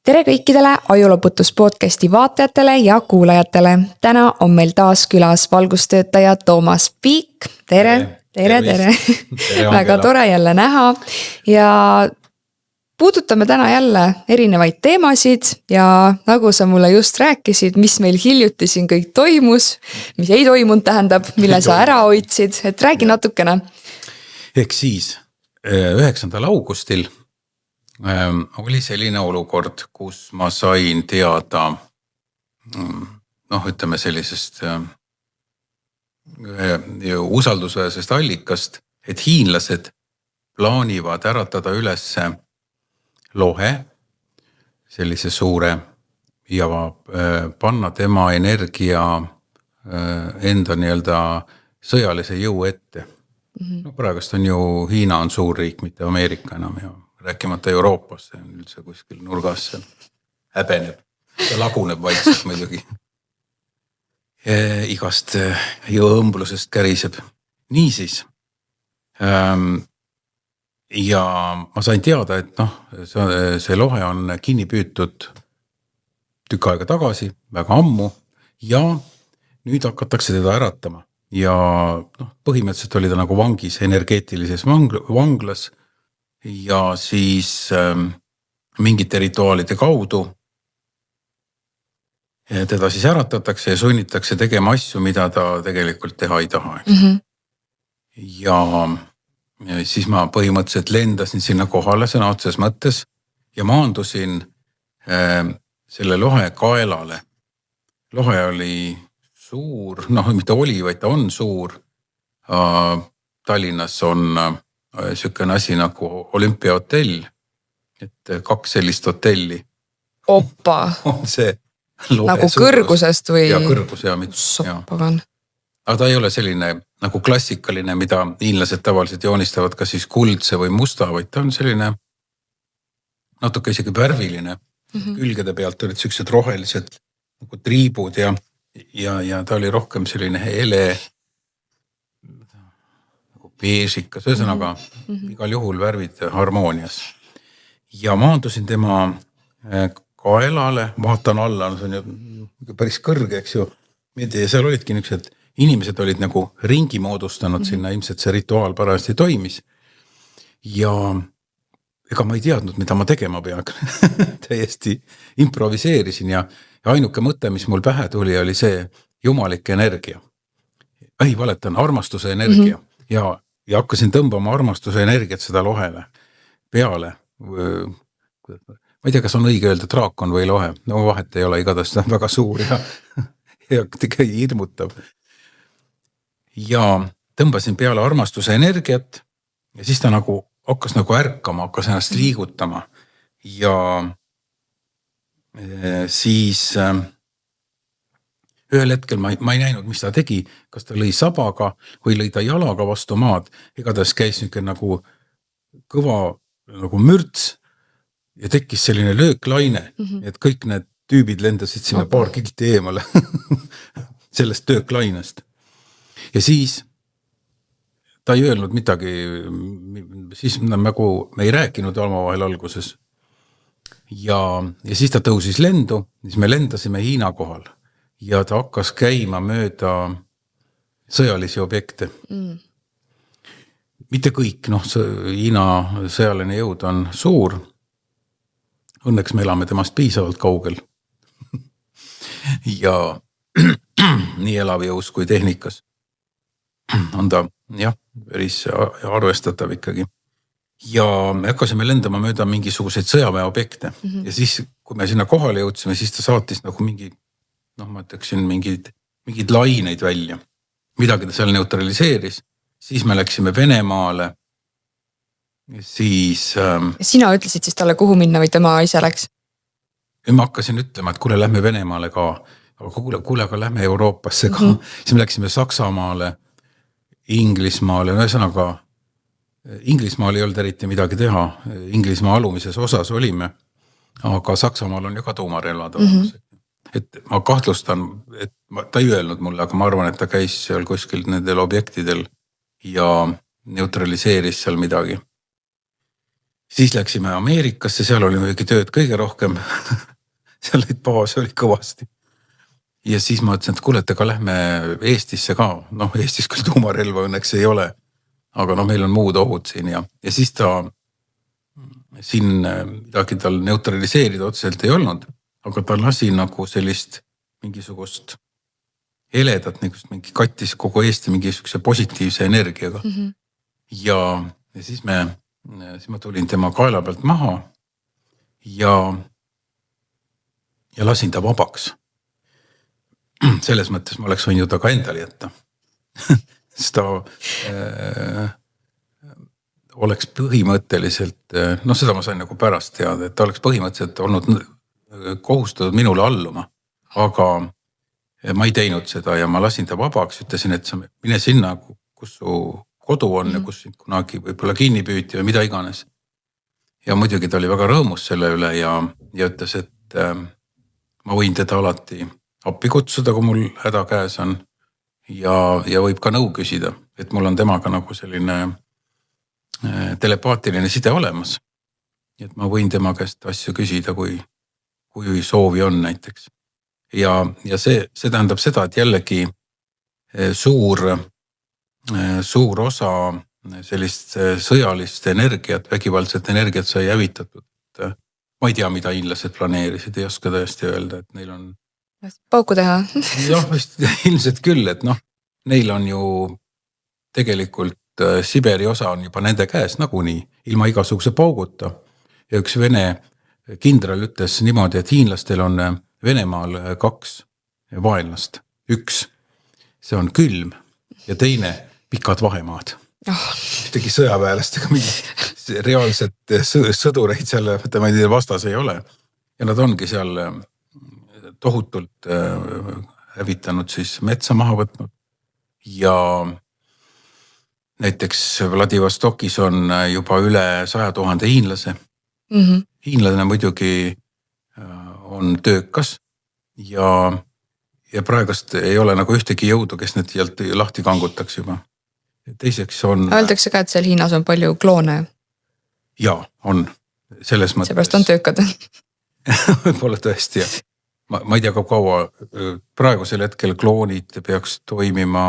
Tere kõikidele Ajuloputus podcasti vaatajatele ja kuulajatele. Täna on meil taas külas valgustöötaja Toomas Piik. Tere. Väga tore jälle näha. Ja puudutame täna jälle erinevaid teemasid ja nagu sa mulle just rääkisid, mis meil hiljuti siin kõik toimus, mis ei toimunud tähendab, mille sa ära hoidsid, et räägi natukene. Ehk siis 9. augustil oli selline olukord, kus ma sain teada, ütleme sellisest usaldusväärsest allikast, et hiinlased plaanivad äratada üles lohe, sellise suure, ja panna tema energia enda nii-öelda sõjalise jõu ette. Praegust on ju Hiina on suur riik, mitte Ameerika enam ja rääkimata Euroopas, see on üldse kuskil nurgas, see häbeneb, see laguneb vaikselt muidugi. Igast jõuõmblusest käriseb. Niisiis. Ja ma sain teada, et see lohe on kinni püütud tükk aega tagasi, väga ammu, ja nüüd hakatakse teda äratama. Ja põhimõtteliselt oli ta nagu vangis, energeetilises vanglas, ja siis mingite rituaalide kaudu teda siis äratatakse ja sunnitakse tegema asju, mida ta tegelikult teha ei taha. Ja siis ma põhimõtteliselt lendasin sinna kohale sõna otses mõttes ja maandusin selle lohe kaelale. Lohe oli suur, mitte oli, vaid ta on suur. Tallinnas on selline asi nagu Olümpiahotell, et 2 sellist hotelli. Oppa. On see lohe nagu kõrgusest või? Ja kõrgus, ja. Soppagan. Aga ta ei ole selline nagu klassikaline, mida hiinlased tavaliselt joonistavad kas siis kuldse või musta, vaid ta on selline natuke isegi värviline. Külgede pealt olid sellised rohelised nagu triibud ja ta oli rohkem selline hele nagu beežikas, ühesõnaga igal juhul värvid harmoonias. Ja maandusin tema kaelale, vaatan alla, see on ju päris kõrge, eks ju. Ja seal olidki niisugused inimesed olid nagu ringi moodustanud sinna, ilmselt see rituaal parajasti toimis. Ja ega ma ei teadnud, mida ma tegema pean. Täiesti improviseerisin ja ainuke mõte, mis mul pähe tuli, oli see jumalik energia. Ei valetan, armastuse energia. Ja hakkasin tõmbama armastuse energiat seda lohele peale. Ma ei tea, kas on õige öelda draakon või lohe. Vahet ei ole, igatahes ta on väga suur ja tegelikult hirmutav. Ja tõmbasin peale armastuse energiat ja siis ta nagu hakkas nagu ärkama, hakkas ennast liigutama. Ja siis ühel hetkel ma ei näinud, mis ta tegi, kas ta lõi sabaga või lõi ta jalaga vastu maad. Igatahes käis nagu kõva nagu mürts ja tekkis selline lööklaine, et kõik need tüübid lendasid sinna paar kilti eemale sellest tööklainest. Ja siis ta ei öelnud midagi, siis nagu me ei rääkinud omavahel alguses. Ja siis ta tõusis lendu, siis me lendasime Hiina kohal ja ta hakkas käima mööda sõjalisi objekte. Mitte kõik, Hiina sõjaline jõud on suur. Õnneks me elame temast piisavalt kaugel. Ja nii elav jõus kui tehnikas on ta, päris arvestatav ikkagi. Ja me hakkasime lendama mööda mingisuguseid sõjaväe objekte. Ja siis, kui me sinna kohale jõudsime, siis ta saatis nagu mingi, ma ütleksin, mingid laineid välja. Midagi ta seal neutraliseeris. Siis me läksime Venemaale. Siis... Sina ütlesid siis talle, kuhu minna või tema ise läks? Ja ma hakkasin ütlema, et kuule, lähme Venemaale ka. Aga kuule, aga lähme Euroopasse ka. Siis me läksime Saksamaale, Inglismaale, ühesõnaga Inglismaal ei olnud eriti midagi teha. Inglismaa alumises osas olime, aga Saksamaal on ju ka tuumarelvad olemas. Et ma kahtlustan, et ta ei öelnud mulle, aga ma arvan, et ta käis seal kuskil nendel objektidel ja neutraliseeris seal midagi. Siis läksime Ameerikasse, seal oli muidugi tööd kõige rohkem. Seal neid baase oli kõvasti. Ja siis ma ütlesin, et kuule, et aga lähme Eestisse ka. Noh, Eestis küll tuumarelva õnneks ei ole, aga no meil on muud ohud siin ja siis ta siin midagi tal neutraliseerida otseselt ei olnud, aga ta lasi nagu sellist mingisugust heledat, mingi kattis kogu Eesti mingisuguse positiivse energiaga. Ja siis ma tulin tema kaela pealt maha ja lasin ta vabaks. Selles mõttes ma oleks võinud ta ka endale jätta. Sest ta oleks põhimõtteliselt, seda ma sain nagu pärast teada, et ta oleks põhimõtteliselt olnud kohustatud minule alluma, aga ma ei teinud seda ja ma lasin ta vabaks, ütlesin, et sa mine sinna, kus su kodu on ja kus kunagi võib-olla kinni püüti või mida iganes. Ja muidugi ta oli väga rõõmus selle üle ja ütles, et ma võin teda alati appi kutsuda, kui mul häda käes on ja võib ka nõu küsida, et mul on temaga nagu selline telepaatiline side olemas. Et ma võin tema käest asju küsida, kui soovi on näiteks. Ja see tähendab seda, et jällegi suur osa sellist sõjalist energiat, vägivaldset energiat sai hävitatud. Ma ei tea, mida hiinlased planeerisid, ei oska tõesti öelda, et neil on pauku teha. Jah, ilmselt küll, et neil on ju tegelikult Siberi osa on juba nende käes nagunii, ilma igasuguse pauguta. Ja üks Vene kindral ütles niimoodi, et hiinlastel on Venemaal 2 vaenlast. Üks, see on külm ja teine pikad vahemaad. Ühtegi sõjaväelastega mingi reaalset sõdureid seal vastas ei ole. Ja nad ongi seal tohutult hävitanud siis metsa maha võtnud. Ja näiteks Vladivostokis on juba üle 100 000 hiinlase. Hiinlane muidugi on töökas ja praegust ei ole nagu ühtegi jõudu, kes need lahti kangutaks juba. Teiseks on... Öeldakse ka, et seal Hiinas on palju kloone. Jaa, on. Selles mõttes... Seepärast on töökad. Võib-olla tõesti, jah. Ma ei tea, kui kaua praegusel hetkel kloonid peaks toimima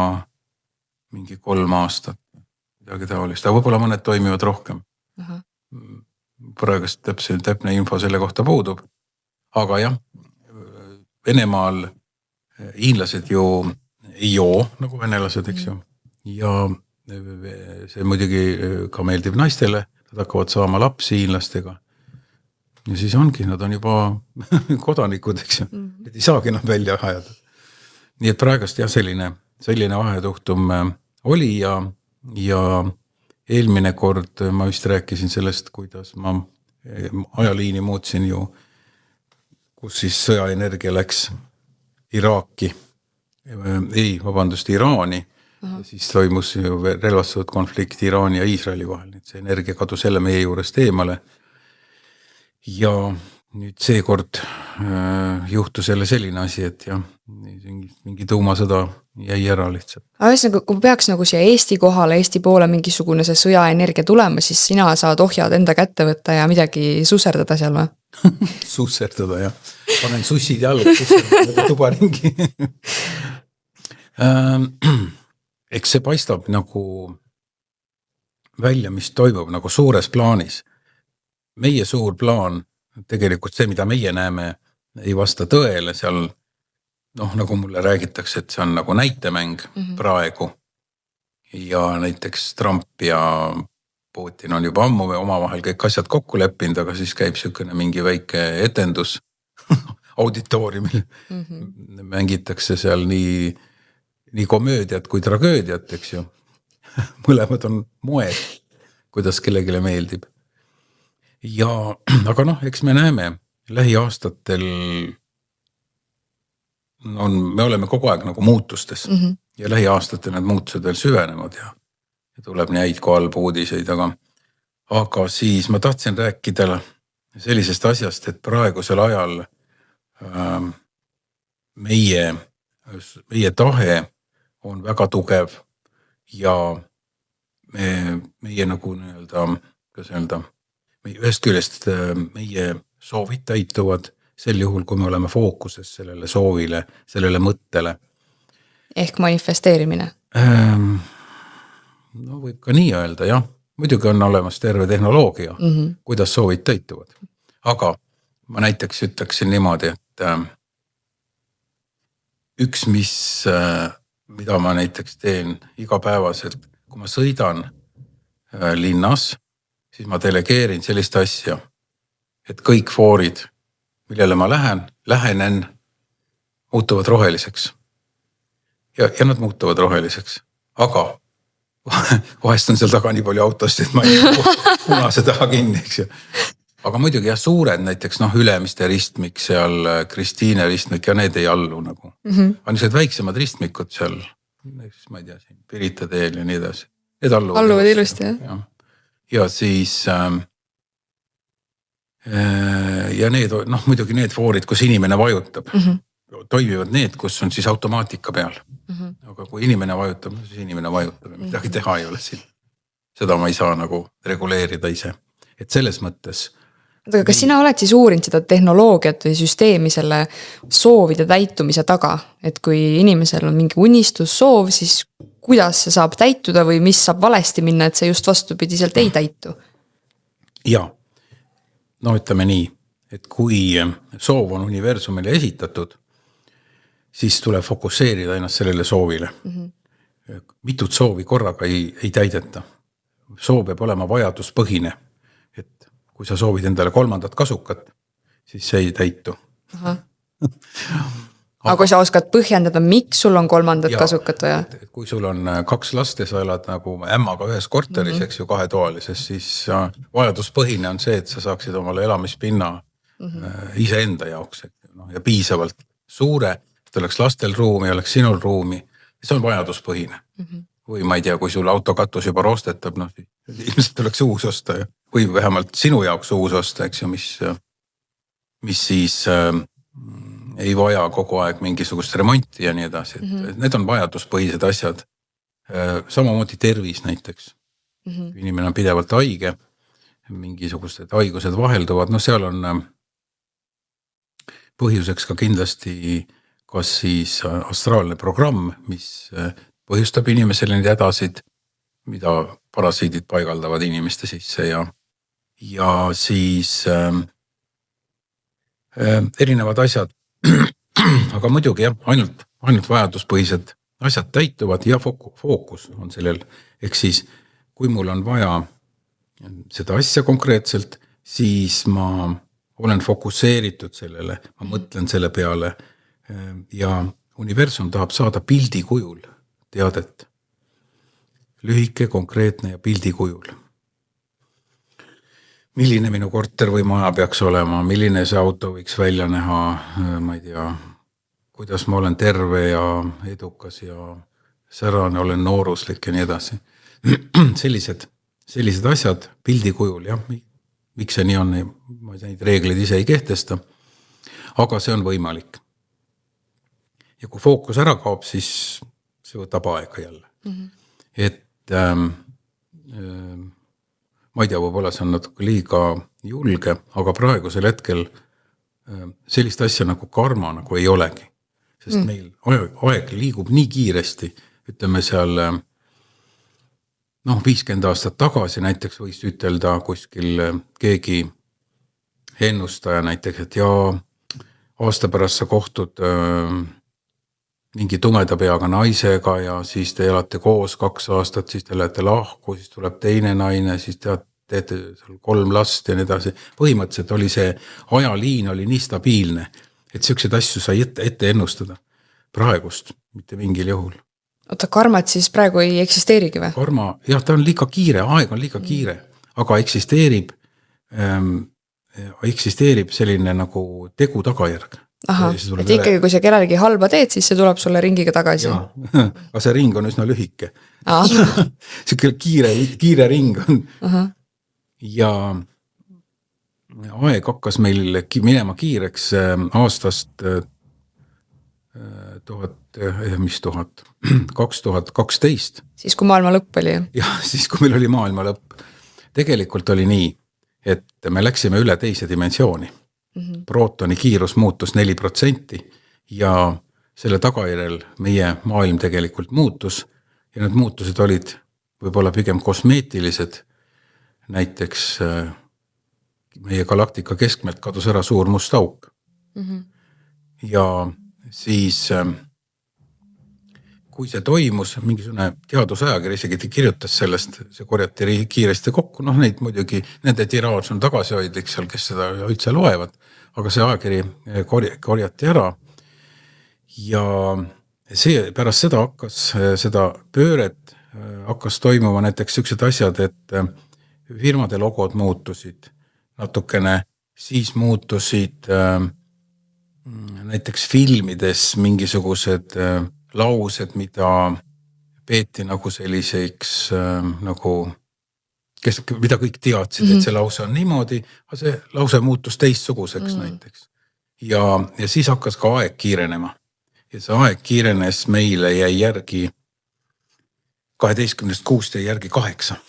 mingi 3 aastat. Midagi taolist. Aga võib-olla mõned toimivad rohkem. Praegust täpne info selle kohta puudub. Aga jah, Venemaal hiinlased ju ei joo, nagu venelased, eks ju. Ja see muidugi ka meeldib naistele. Nad hakkavad saama lapsi hiinlastega. Ja siis ongi, nad on juba kodanikud, eks ju. Need ei saagi enam välja ajada. Nii et praegust jah, selline vahetuhtum oli ja eelmine kord ma vist rääkisin sellest, kuidas ma ajaliini muutsin ju, kus siis sõjaenergia läks Iraaki. Iraani. Siis toimus ju relvastatud konflikt Iraani ja Iisraeli vahel. See energia kadus selle meie juurest eemale. Ja nüüd seekord juhtus jälle selline asi, et jah, mingi tuumasõda jäi ära lihtsalt. Aga kui peaks nagu siia Eesti kohale, Eesti poole mingisugune see sõjaenergia tulema, siis sina saad ohjad enda kätte võtta ja midagi susserdada seal või? Susserdada, jah. Panen sussid jalgu, susserdada tuba ringi. Eks see paistab nagu välja, mis toimub nagu suures plaanis. Meie suur plaan, tegelikult see, mida meie näeme, ei vasta tõele seal, nagu mulle räägitakse, et see on nagu näitemäng praegu. Ja näiteks Trump ja Putin on juba ammu omavahel kõik asjad kokku leppinud, aga siis käib selline mingi väike etendus auditooriumil. Mängitakse seal nii komöödiat kui tragöödiat, eks ju. Mõlemad on moed, kuidas kellegile meeldib. Aga eks me näeme lähiaastatel me oleme kogu aeg nagu muutustes ja lähiaastatel need muutused veel süvenevad ja tuleb nii häid kui halb uudiseid, aga siis ma tahtsin rääkida sellisest asjast, et praegusel ajal meie tahe on väga tugev ja meie nagu ühest küljest meie soovid täituvad sel juhul, kui me oleme fookuses sellele soovile, sellele mõttele. Ehk manifesteerimine. No võib ka nii öelda, jah. Muidugi on olemas terve tehnoloogia, kuidas soovid täituvad. Aga ma näiteks ütleksin niimoodi, et üks, mida ma näiteks teen igapäevaselt, kui ma sõidan linnas, siis ma delegeerin sellist asja, et kõik foorid, millele ma lähenen, muutuvad roheliseks. Ja nad muutuvad roheliseks. Aga vahest on seal taga nii palju autost, et ma ei punase taha kinni, eks ju. Aga muidugi jah, suured näiteks Ülemiste ristmik seal, Kristiine ristmik ja need ei allu nagu. On niisugused väiksemad ristmikud seal, ma ei tea, Pirita teel ja nii edasi. Need alluvad ilusti, jah. Ja siis ja need, muidugi need foorid, kus inimene vajutab, toimivad need, kus on siis automaatika peal. Aga kui inimene vajutab, siis inimene vajutab ja midagi teha ei ole siin. Seda ma ei saa nagu reguleerida ise. Et selles mõttes. Aga kas sina oled siis uurinud seda tehnoloogiat või süsteemi selle soovide täitumise taga? Et kui inimesel on mingi unistussoov, siis kuidas see saab täituda või mis saab valesti minna, et see just vastupidiselt ei täitu? Ja, ütleme nii, et kui soov on universumile esitatud, siis tuleb fokusseerida ennast sellele soovile. Mitut soovi korraga ei täideta. Soov peab olema vajaduspõhine. Et kui sa soovid endale 3. kasukat, siis see ei täitu. Aga kui sa oskad põhjendada, miks sul on 3. kasukat vaja? Kui sul on 2 last ja sa elad nagu ämmaga ühes korteris, eks ju 2-toalises, siis vajaduspõhine on see, et sa saaksid omale elamispinna iseenda jaoks ja piisavalt suure, et oleks lastel ruumi, oleks sinul ruumi. See on vajaduspõhine. Või ma ei tea, kui sul autokatus juba rostetab, ilmselt oleks uus osta või vähemalt sinu jaoks uus osta, eks ju, mis siis ei vaja kogu aeg mingisugust remonti ja nii edasi. Need on vajaduspõhised asjad. Samamoodi tervis näiteks. Inimene on pidevalt haige, mingisugused haigused vahelduvad, seal on põhjuseks ka kindlasti kas siis astraalne programm, mis põhjustab inimesele neid hädasid, mida parasiidid paigaldavad inimeste sisse ja siis erinevad asjad. Aga muidugi jah, ainult vajaduspõhised asjad täituvad ja fookus on sellel. Ehk siis, kui mul on vaja seda asja konkreetselt, siis ma olen fokusseeritud sellele, ma mõtlen selle peale ja universum tahab saada pildi kujul teadet. Lühike, konkreetne ja pildi kujul. Milline minu korter või maja peaks olema, milline see auto võiks välja näha, ma ei tea, kuidas ma olen terve ja edukas ja särane, olen nooruslik ja nii edasi. Sellised asjad pildi kujul, jah, miks see nii on, ma ei tea, neid reegleid ise ei kehtesta, aga see on võimalik. Ja kui fookus ära kaob, siis see võtab aega jälle. Et ma ei tea, võib-olla see on natuke liiga julge, aga praegusel hetkel sellist asja nagu karma nagu ei olegi. Sest meil aeg liigub nii kiiresti, ütleme seal 50 aastat tagasi näiteks võis ütelda kuskil keegi ennustaja näiteks, et aasta pärast sa kohtud mingi tumeda peaga naisega ja siis te elate koos 2 aastat, siis te lähete lahku, siis tuleb teine naine, siis teete 3 last ja nii edasi. Põhimõtteliselt oli see ajaliin oli nii stabiilne, et sellised asju sai ette ennustada praegust, mitte mingil juhul. Oota, karmat siis praegu ei eksisteerigi või? Karma, jah, ta on liiga kiire, aeg on liiga kiire, aga eksisteerib selline nagu tegu tagajärg. Aha, et ikkagi kui sa kellelegi halba teed, siis see tuleb sulle ringiga tagasi. Aga see ring on üsna lühike. See kiire ring on. Ja aeg hakkas meil minema kiireks aastast 2012. Siis kui maailma lõpp oli. Jah, siis kui meil oli maailma lõpp. Tegelikult oli nii, et me läksime üle teise dimensiooni. Prootoni kiirus muutus 4% ja selle tagajärjel meie maailm tegelikult muutus ja need muutused olid võib-olla pigem kosmeetilised. Näiteks meie galaktika keskmelt kadus ära suur must auk. Ja siis kui see toimus, mingisugune teadusajakiri isegi kirjutas sellest, see korjati kiiresti kokku, neid muidugi, nende tiraaž on tagasihoidlik seal, kes seda üldse loevad, aga see ajakiri korjati ära ja see pärast seda hakkas seda pööret, hakkas toimuma näiteks sellised asjad, et firmade logod muutusid natukene, siis muutusid näiteks filmides mingisugused laused, mida peeti nagu selliseks nagu, mida kõik teadsid, et see lause on niimoodi, aga see lause muutus teistsuguseks näiteks. Ja siis hakkas ka aeg kiirenema. Ja see aeg kiirenes meile jäi järgi 12.6 jäi järgi 8.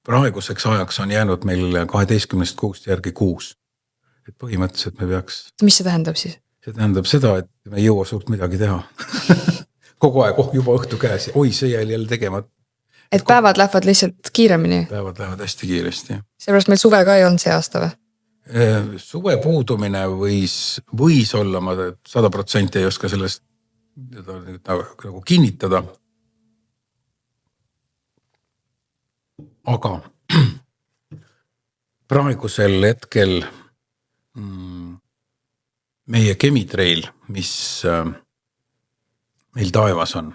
Praeguseks ajaks on jäänud meil 12.6 järgi 6. Et põhimõtteliselt me peaks... Mis see tähendab siis? See tähendab seda, et me ei jõua suurt midagi teha. Kogu aeg, juba õhtu käes. Oi, see jäi jälle tegema. Et päevad lähevad lihtsalt kiiremini? Päevad lähevad hästi kiiresti. Seepärast meil suve ka ei olnud see aasta või? Suve puudumine võis olla, ma 100% ei oska sellest nagu kinnitada. Aga praegusel hetkel meie chemitrail, mis meil taevas on,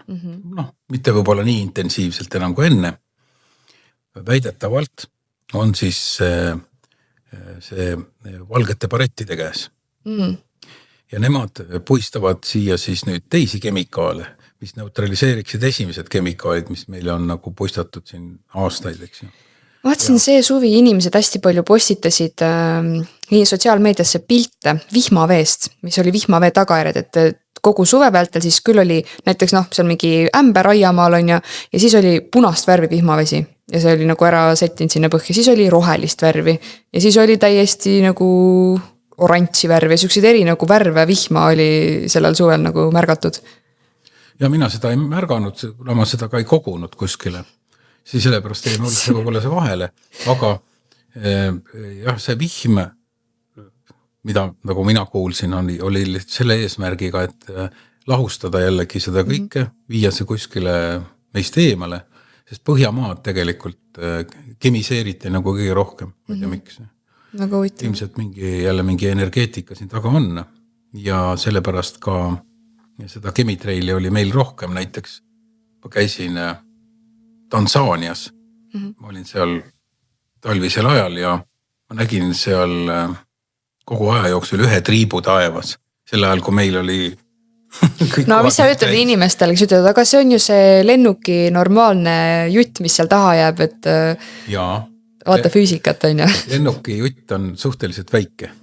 mitte võib-olla nii intensiivselt enam kui enne, väidetavalt on siis see valgete barettide käes. Ja nemad puistavad siia siis nüüd teisi kemikaale, mis neutraliseeriksid esimesed kemikaalid, mis meile on nagu puistatud siin aastaid, eks ju. Vaatsin see suvi inimesed hästi palju postitasid sotsiaalmeediasse pilte vihmaveest, mis oli vihmavee tagajärjed, et kogu suve vältel siis küll oli näiteks seal mingi ämber aiamaal on ja siis oli punast värvi vihmavesi ja see oli nagu ära settinud sinna põhja, siis oli rohelist värvi ja siis oli täiesti nagu orantsi värvi ja sellised eri nagu värve vihma oli sellel suvel nagu märgatud. Ja mina seda ei märganud, kuna ma seda ka ei kogunud kuskile. Siis sellepärast ei mulle võib-olla see vahele, aga jah, see vihm, mida nagu mina kuulsin, oli selle eesmärgiga, et lahustada jällegi seda kõike, viia see kuskile meist eemale, sest Põhjamaad tegelikult kemiseeriti nagu kõige rohkem, ma ei tea miks. Nagu ilmselt mingi energeetika siin taga on ja sellepärast ka seda chemitraili oli meil rohkem, näiteks ma käisin Tansaanias. Ma olin seal talvisel ajal ja ma nägin seal kogu aja jooksul ühe triibu taevas. Sel ajal, kui meil oli... No mis sa ütled inimestele, kes ütlevad, aga see on ju see lennuki normaalne jutt, mis seal taha jääb, et vaata füüsikat on ju. Lennuki jutt on suhteliselt väike.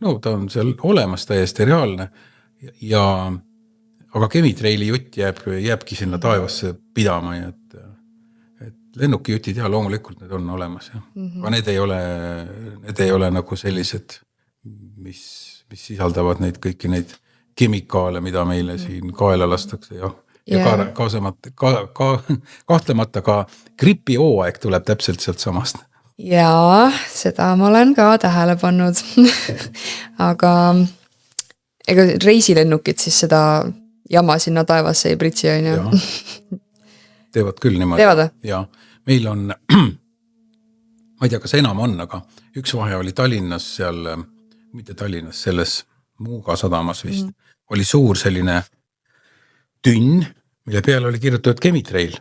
No ta on seal olemas täiesti reaalne aga chemitraili jutt jääbki sinna taevasse pidama ja lennuki jutid ja loomulikult need on olemas. Aga need ei ole nagu sellised, mis sisaldavad neid kõiki neid kemikaale, mida meile siin kaela lastakse ja kahtlemata ka gripihooaeg tuleb täpselt sealt samast. Jaa, seda ma olen ka tähele pannud. Aga ega reisilennukid siis seda jama sinna taevasse ei pritsi on ju. Teevad küll niimoodi. Teevad? Ja meil on, ma ei tea, kas enam on, aga üks vahe oli Tallinnas seal, mitte Tallinnas, selles Muuga sadamas vist, oli suur selline tünn, mille peale oli kirjutatud chemitrail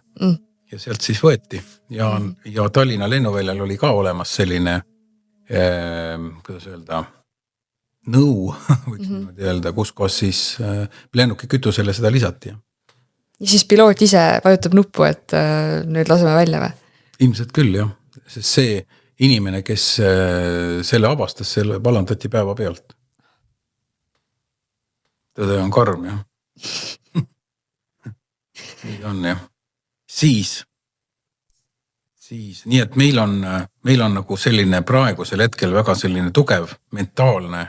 ja sealt siis võeti ja Tallinna lennuväljal oli ka olemas selline, kuidas öelda, nõu, võiks öelda, kus siis lennuki kütusele seda lisati. Ja siis piloot ise vajutab nuppu, et nüüd laseme välja või? Ilmselt küll, jah. Sest see inimene, kes selle avastas, selle vallandati päeva pealt. Tõde on karm, jah. Nii on, jah. Siis siis nii, et meil on nagu selline praegusel hetkel väga selline tugev mentaalne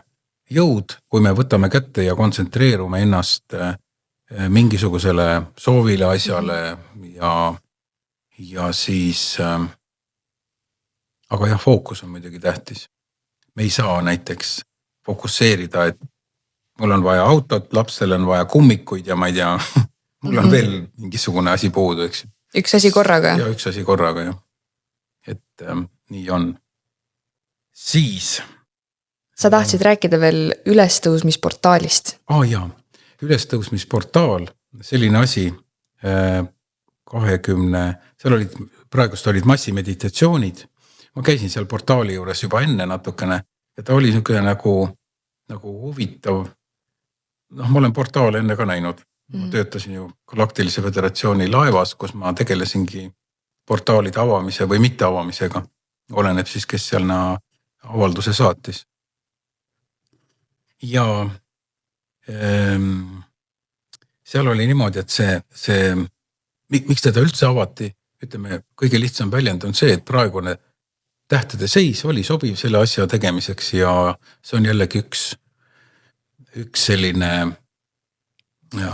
jõud, kui me võtame kätte ja kontsentreerume ennast mingisugusele soovile asjale ja siis aga jah, fookus on muidugi tähtis. Me ei saa näiteks fokusseerida, et mul on vaja autot, lapsel on vaja kummikuid ja ma ei tea, mul on veel mingisugune asi puudu, eks. Üks asi korraga. Ja üks asi korraga, jah. Et nii on. Siis. Sa tahtsid rääkida veel ülestõusmisportaalist. Jaa, ülestõusmisportaal, selline asi 20, seal praegust olid massimeditatsioonid. Ma käisin seal portaali juures juba enne natukene ja ta oli niisugune nagu huvitav. Ma olen portaale enne ka näinud. Ma töötasin ju Galaktilise Föderatsiooni laevas, kus ma tegelesingi portaalide avamise või mitte avamisega. Oleneb siis, kes seal avalduse saatis. Ja seal oli niimoodi, et see miks teda üldse avati, ütleme, kõige lihtsam väljend on see, et praegune tähtede seis oli sobiv selle asja tegemiseks ja see on jällegi üks selline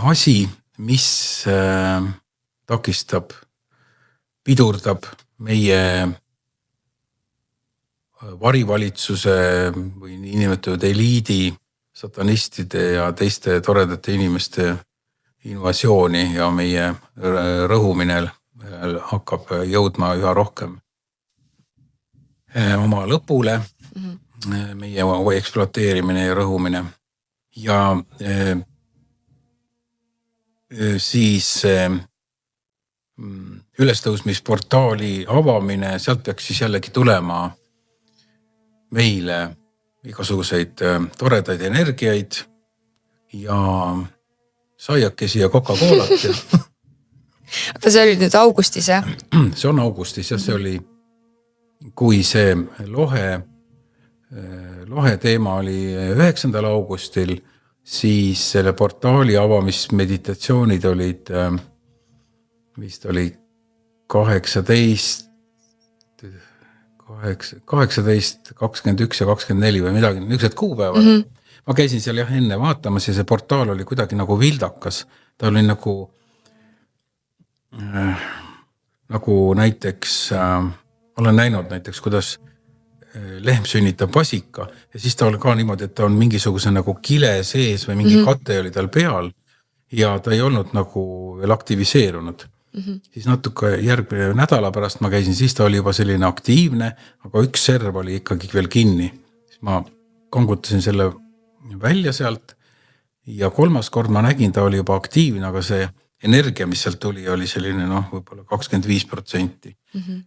asi, mis takistab, pidurdab meie varivalitsuse või niinimetatud eliidi, satanistide ja teiste toredate inimeste invasiooni ja meie rõhumine hakkab jõudma üha rohkem oma lõpule, meie ekspluateerimine ja rõhumine ja siis ülestõusmisportaali avamine, sealt peaks siis jällegi tulema meile igasuguseid toredaid energiaid ja saiakesi ja Coca-Colat. See oli nüüd augustis, jah? See on augustis ja see oli, kui see lohe teema oli 9. augustil, siis selle portaali avamismeditatsioonid olid, vist oli 18, 21 ja 24 või midagi, niisugused kuupäevad. Ma käisin seal jah enne vaatamas ja see portaal oli kuidagi nagu vildakas. Ta oli nagu näiteks, olen näinud näiteks, kuidas lehm sünnitab vasika ja siis ta oli ka niimoodi, et ta on mingisuguse nagu kile sees või mingi kate oli tal peal ja ta ei olnud nagu veel aktiviseerunud. Siis natuke järgmine nädala pärast ma käisin, siis ta oli juba selline aktiivne, aga üks serv oli ikkagi veel kinni. Siis ma kangutasin selle välja sealt ja 3. kord ma nägin, ta oli juba aktiivne, aga see energia, mis sealt tuli, oli selline võib-olla 25%.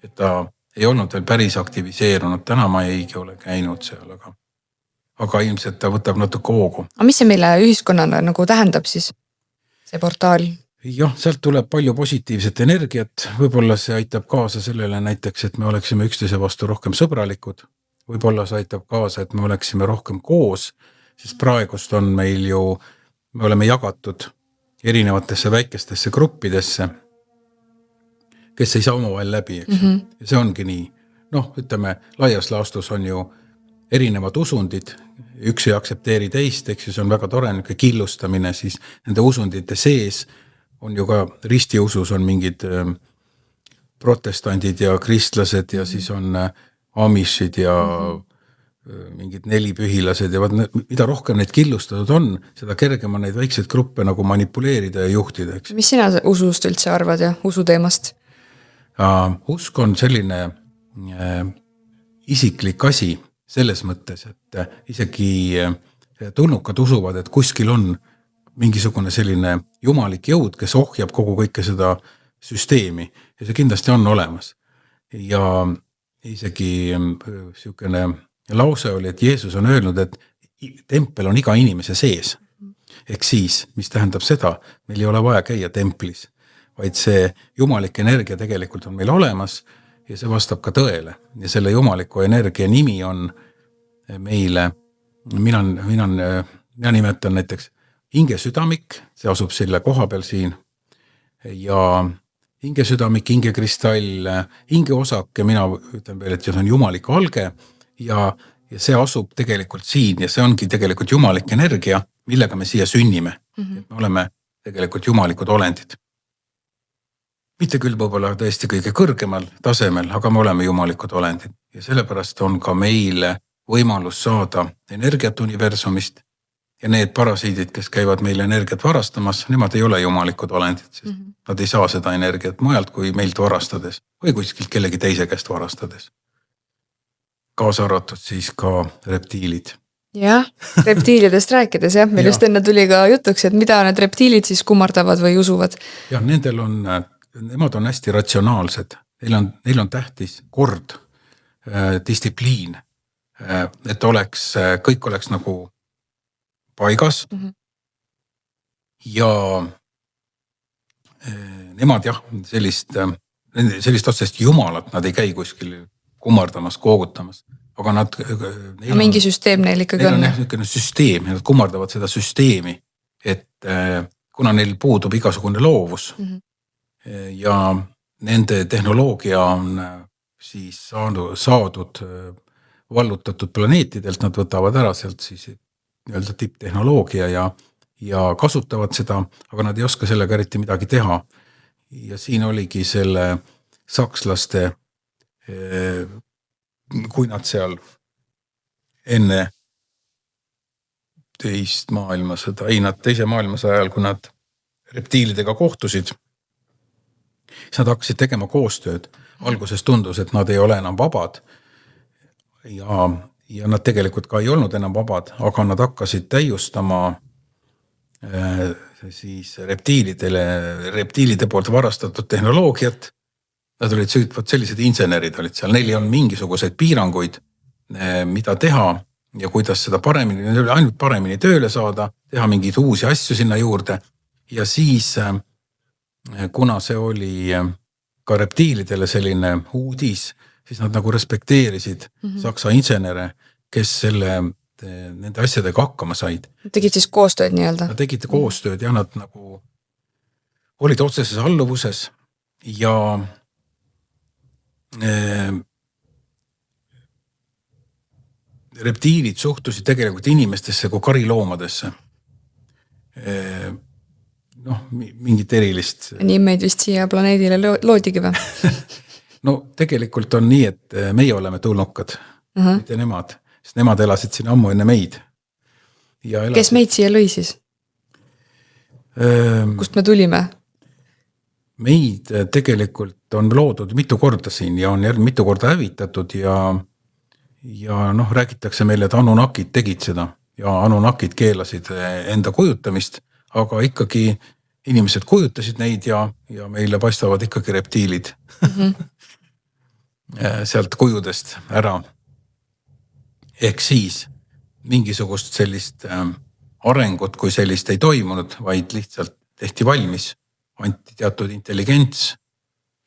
Et ta ei olnud veel päris aktiviseerunud, täna ma eigi ole käinud seal, aga ilmselt ta võtab natuke hoogu. Aga mis see meile ühiskonnana nagu tähendab siis, see portaal? Jah, sealt tuleb palju positiivset energiat, võib-olla see aitab kaasa sellele näiteks, et me oleksime üksteise vastu rohkem sõbralikud, võib-olla see aitab kaasa, et me oleksime rohkem koos, sest praegust on meil ju, me oleme jagatud erinevatesse väikestesse gruppidesse, kes ei saa omavahel läbi, eks. Ja see ongi nii. Ütleme, laias laastus on ju erinevad usundid, üks ei aksepteeri teist, eks ju, see on väga tore killustamine, siis nende usundite sees on ju ka ristiusus on mingid protestandid ja kristlased ja siis on amishid ja mingid nelipühilased ja mida rohkem neid killustatud on, seda kergem on neid väikseid gruppe nagu manipuleerida ja juhtida, eks. Mis sina usust üldse arvad ja usuteemast? Usk on selline isiklik asi selles mõttes, et isegi tulnukad usuvad, et kuskil on mingisugune selline jumalik jõud, kes ohjab kogu kõike seda süsteemi ja see kindlasti on olemas. Ja isegi selline lause oli, et Jeesus on öelnud, et tempel on iga inimese sees. Ehk siis, mis tähendab seda, meil ei ole vaja käia templis, vaid see jumalik energia tegelikult on meil olemas ja see vastab ka tõele. Ja selle jumaliku energia nimi on meile, mina nimetan näiteks hingesüdamik, see asub selle koha peal siin ja hingesüdamik, hingekristall, hingeosake, mina ütlen veel, et see on jumalik alge ja see asub tegelikult siin ja see ongi tegelikult jumalik energia, millega me siia sünnime. Et me oleme tegelikult jumalikud olendid. Mitte küll võib-olla tõesti kõige kõrgemal tasemel, aga me oleme jumalikud olendid ja sellepärast on ka meile võimalus saada energiat universumist ja need parasiidid, kes käivad meile energiat varastamas, nemad ei ole jumalikud olendid, sest nad ei saa seda energiat mujalt kui meilt varastades või kuskilt kellegi teise käest varastades. Kaasa arvatud siis ka reptiilid. Jah, reptiilidest rääkides, jah, meil just enne tuli ka jutuks, et mida need reptiilid siis kummardavad või usuvad. Jah, nemad on hästi ratsionaalsed, neil on tähtis kord, distsipliin, et kõik oleks nagu paigas ja nemad jah, sellist otsest jumalat, nad ei käi kuskil kummardamas, koogutamas, aga mingi süsteem neil ikkagi on. Neil on niisugune süsteem ja nad kummardavad seda süsteemi, et kuna neil puudub igasugune loovus ja nende tehnoloogia on siis saadud vallutatud planeetidelt, nad võtavad ära sealt siis nii-öelda tipptehnoloogia ja kasutavad seda, aga nad ei oska sellega eriti midagi teha. Ja siin oligi selle sakslaste, kui nad seal enne teise maailmasõja ajal, kui nad reptiilidega kohtusid, siis nad hakkasid tegema koostööd. Alguses tundus, et nad ei ole enam vabad ja nad tegelikult ka ei olnud enam vabad, aga nad hakkasid täiustama siis reptiilide poolt varastatud tehnoloogiat. Nad olid sellised insenerid olid seal, neil on mingisuguseid piiranguid, mida teha ja kuidas seda ainult paremini tööle saada, teha mingeid uusi asju sinna juurde. Ja siis, kuna see oli ka reptiilidele selline uudis, siis nad nagu respekteerisid saksa insenere, kes nende asjadega hakkama said. Tegid siis koostööd nii-öelda? Nad tegid koostööd ja nad nagu olid otseses alluvuses ja reptiilid suhtusid tegelikult inimestesse kui kariloomadesse. Mingit erilist. Nii meid vist siia planeedile loodigi või? No tegelikult on nii, et meie oleme tulnukad, mitte nemad, sest nemad elasid siin ammu enne meid. Kes meid siia lõi siis? Kust me tulime? Meid tegelikult on loodud mitu korda siin ja on mitu korda hävitatud ja räägitakse meile, et Anunnakid tegid seda ja Anunnakid keelasid enda kujutamist, aga ikkagi inimesed kujutasid neid ja meile paistavad ikkagi reptiilid sealt kujudest ära. Ehk siis mingisugust sellist arengut kui sellist ei toimunud, vaid lihtsalt tehti valmis, anti teatud intelligents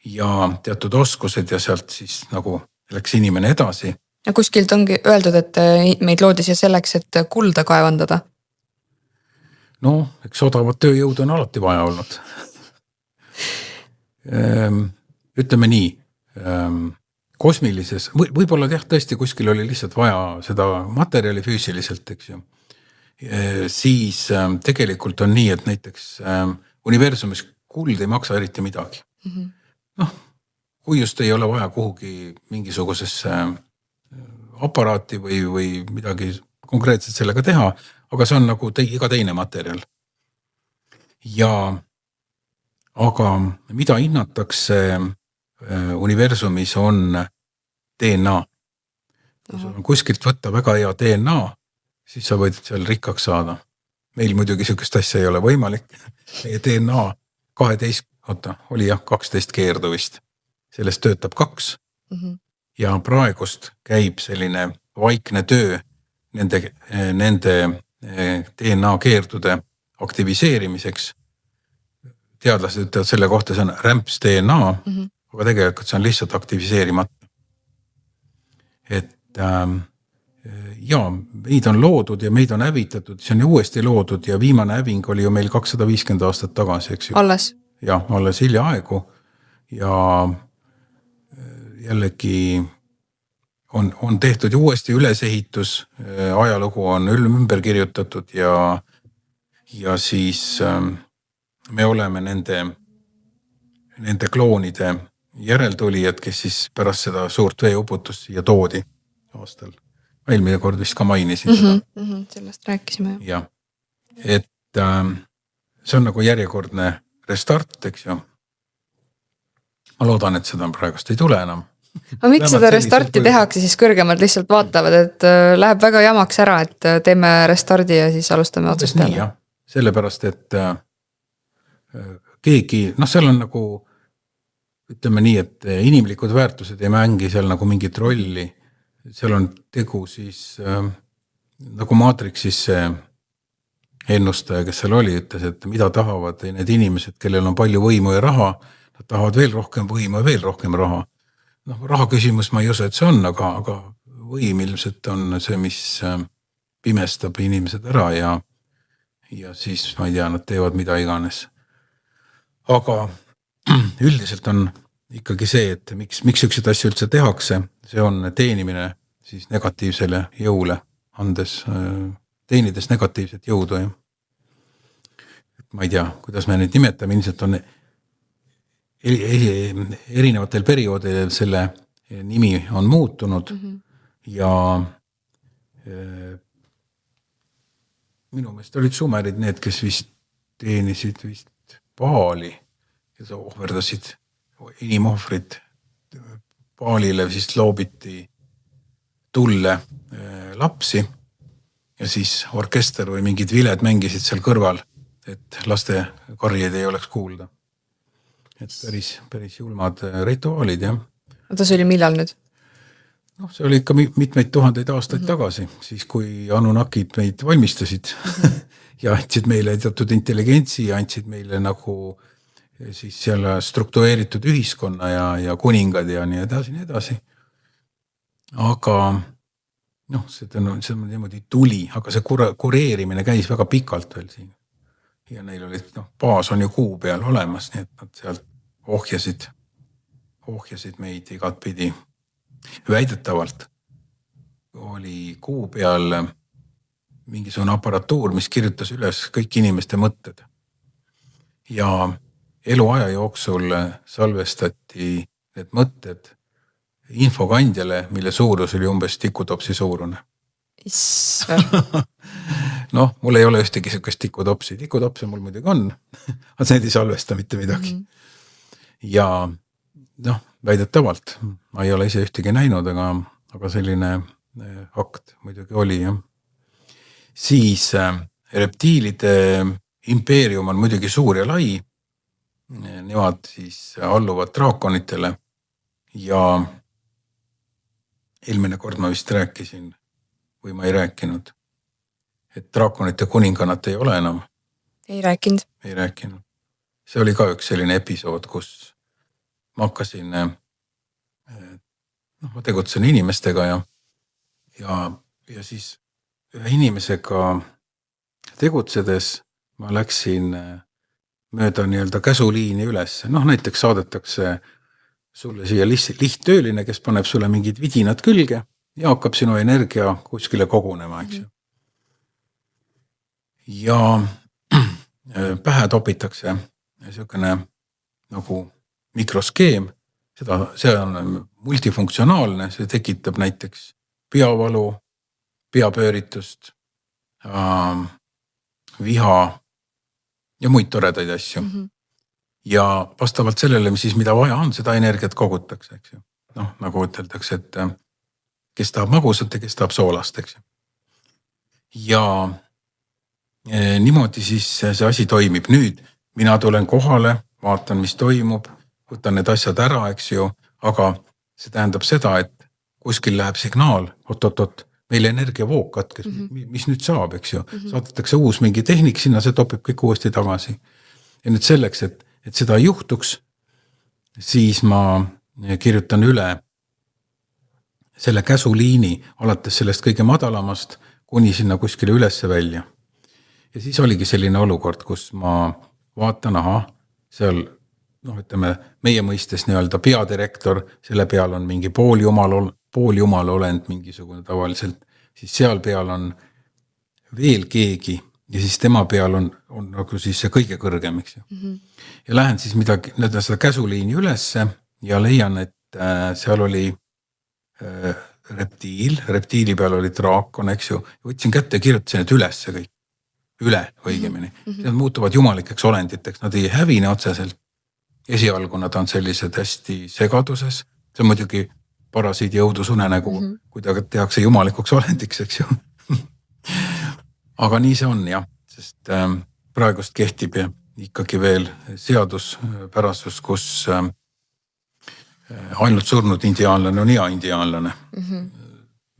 ja teatud oskused ja sealt siis nagu läks inimene edasi. Ja kuskilt ongi öeldud, et meid loodi siia selleks, et kulda kaevandada. No, eks odavat tööjõud on alati vaja olnud. Ütleme nii, kosmilises, võib-olla tõesti kuskil oli lihtsalt vaja seda materjali füüsiliselt, eks ju. Siis tegelikult on nii, et näiteks universumis kuld ei maksa eriti midagi. Kui just ei ole vaja kuhugi mingisugusesse aparaati või midagi konkreetselt sellega teha, aga see on nagu iga teine materjal. Aga mida hinnatakse universumis on DNA. Kui sul on kuskilt võtta väga hea DNA, siis sa võid seal rikkaks saada. Meil muidugi sellist asja ei ole võimalik. Meie DNA 12 keerduvist. Sellest töötab 2. Ja praegust käib selline vaikne töö nende DNA keerdude aktiviseerimiseks. Teadlased ütlevad selle kohta, see on rämps DNA, aga tegelikult see on lihtsalt aktiviseerimata. Et meid on loodud ja meid on hävitatud, see on uuesti loodud ja viimane häving oli ju meil 250 aastat tagasi, eks ju. Alles? Jah, alles hiljaaegu. ja jällegi on tehtud uuesti ülesehitus, ajalugu on ümber kirjutatud ja siis me oleme nende kloonide järeltulijad, kes siis pärast seda suurt veeuputust siia toodi aastal. Eelmine kord vist ka mainisin seda. Sellest rääkisime. Jah, et see on nagu järjekordne restart, eks ju. Ma loodan, et seda praegust ei tule enam. Aga miks seda restarti tehakse, siis kõrgemad lihtsalt vaatavad, et läheb väga jamaks ära, et teeme restardi ja siis alustame otsast peale. Sellepärast, et keegi, seal on nagu, ütleme nii, et inimlikud väärtused ei mängi seal nagu mingit rolli. Seal on tegu siis, nagu Matrixis see ennustaja, kes seal oli, ütles, et mida tahavad need inimesed, kellel on palju võimu ja raha, nad tahavad veel rohkem võimu ja veel rohkem raha. Raha küsimus ma ei usu, et see on, aga võim ilmselt on see, mis pimestab inimesed ära ja siis, ma ei tea, nad teevad mida iganes. Aga üldiselt on ikkagi see, et miks üksid asju üldse tehakse, see on teenimine siis negatiivsele jõule, teenides negatiivset jõudu. Ma ei tea, kuidas me neid nimetame, ilmselt on erinevatel perioodidel selle nimi on muutunud ja minu meelest olid sumerid need, kes vist teenisid vist Baali ja ohverdasid inimohvrid. Baalile siis loobiti tulle lapsi ja siis orkester või mingid viled mängisid seal kõrval, et laste karjeid ei oleks kuulda. Et päris julmad rituaalid, jah. Oota, see oli millal nüüd? See oli ikka mitmeid tuhandeid aastaid tagasi, siis kui Anunnakid meid valmistasid ja andsid meile teatud intelligentsi ja andsid meile nagu siis seal struktureeritud ühiskonna ja kuningad ja nii edasi. Aga see on niimoodi tuli, aga see kureerimine käis väga pikalt veel siin. Ja neil oli, baas on ju kuu peal olemas, nii et nad sealt ohjasid meid igat pidi. Väidetavalt oli kuu peal mingisugune aparatuur, mis kirjutas üles kõik inimeste mõtted. Ja eluaja jooksul salvestati need mõtted infokandjale, mille suurus oli umbes tikutopsi suurune. Mul ei ole ühtegi sellist tikutopsi. Tikutopsi mul muidugi on, aga see ei salvesta mitte midagi. Ja väidetavalt, ma ei ole ise ühtegi näinud, aga selline akt muidugi oli. Ja. Siis reptiilide impeerium on muidugi suur ja lai. Nemad siis alluvad draakonitele ja eelmine kord ma vist rääkisin või ma ei rääkinud, et draakonite kuninganat ei ole enam. Ei rääkinud. See oli ka üks selline episood, kus ma hakkasin, ma tegutsen inimestega ja siis ühe inimesega tegutsedes ma läksin mööda nii-öelda käsuliini üles. Näiteks saadetakse sulle siia lihttööline, kes paneb sulle mingid vidinad külge ja hakkab sinu energia kuskile kogunema, eks ju. Ja pähe topitakse niisugune nagu mikroskeem, see on multifunktsionaalne, see tekitab näiteks peavalu, peapööritust, viha ja muid toredaid asju. Ja vastavalt sellele, siis mida vaja on, seda energiat kogutakse, eks ju. Nagu üteldakse, et kes tahab magusat ja kes tahab soolast, eks ju. Ja niimoodi siis see asi toimib. Nüüd mina tulen kohale, vaatan, mis toimub, võtan need asjad ära, eks ju, aga see tähendab seda, et kuskil läheb signaal, meil energiavoog katkes, mis nüüd saab, eks ju. Saadetakse uus mingi tehnik, sinna see topib kõik uuesti tagasi. Ja nüüd selleks, et seda juhtuks, siis ma kirjutan üle selle käsuliini alates sellest kõige madalamast kuni sinna kuskile ülesse välja. Ja siis oligi selline olukord, kus ma vaatan, seal noh, ütleme meie mõistes nii-öelda peadirektor, selle peal on mingi pooljumal olend mingisugune tavaliselt, siis seal peal on veel keegi ja siis tema peal on nagu siis see kõige kõrgem, eks ju. Ja lähen siis midagi, seda käsuliini ülesse ja leian, et seal oli reptiili peal oli draakon, eks ju. Võtsin kätte ja kirjutasin, et ülesse kõik. Üle õigemini. Nad muutuvad jumalikeks olenditeks, nad ei hävine otseselt. Esialgu nad on sellised hästi segaduses. See on muidugi parasiidi õudusunenägu, kui ta tehakse jumalikuks olendiks, eks ju. Aga nii see on, jah, sest praegust kehtib ikkagi veel seaduspärasus, kus ainult surnud indiaanlane on hea indiaanlane.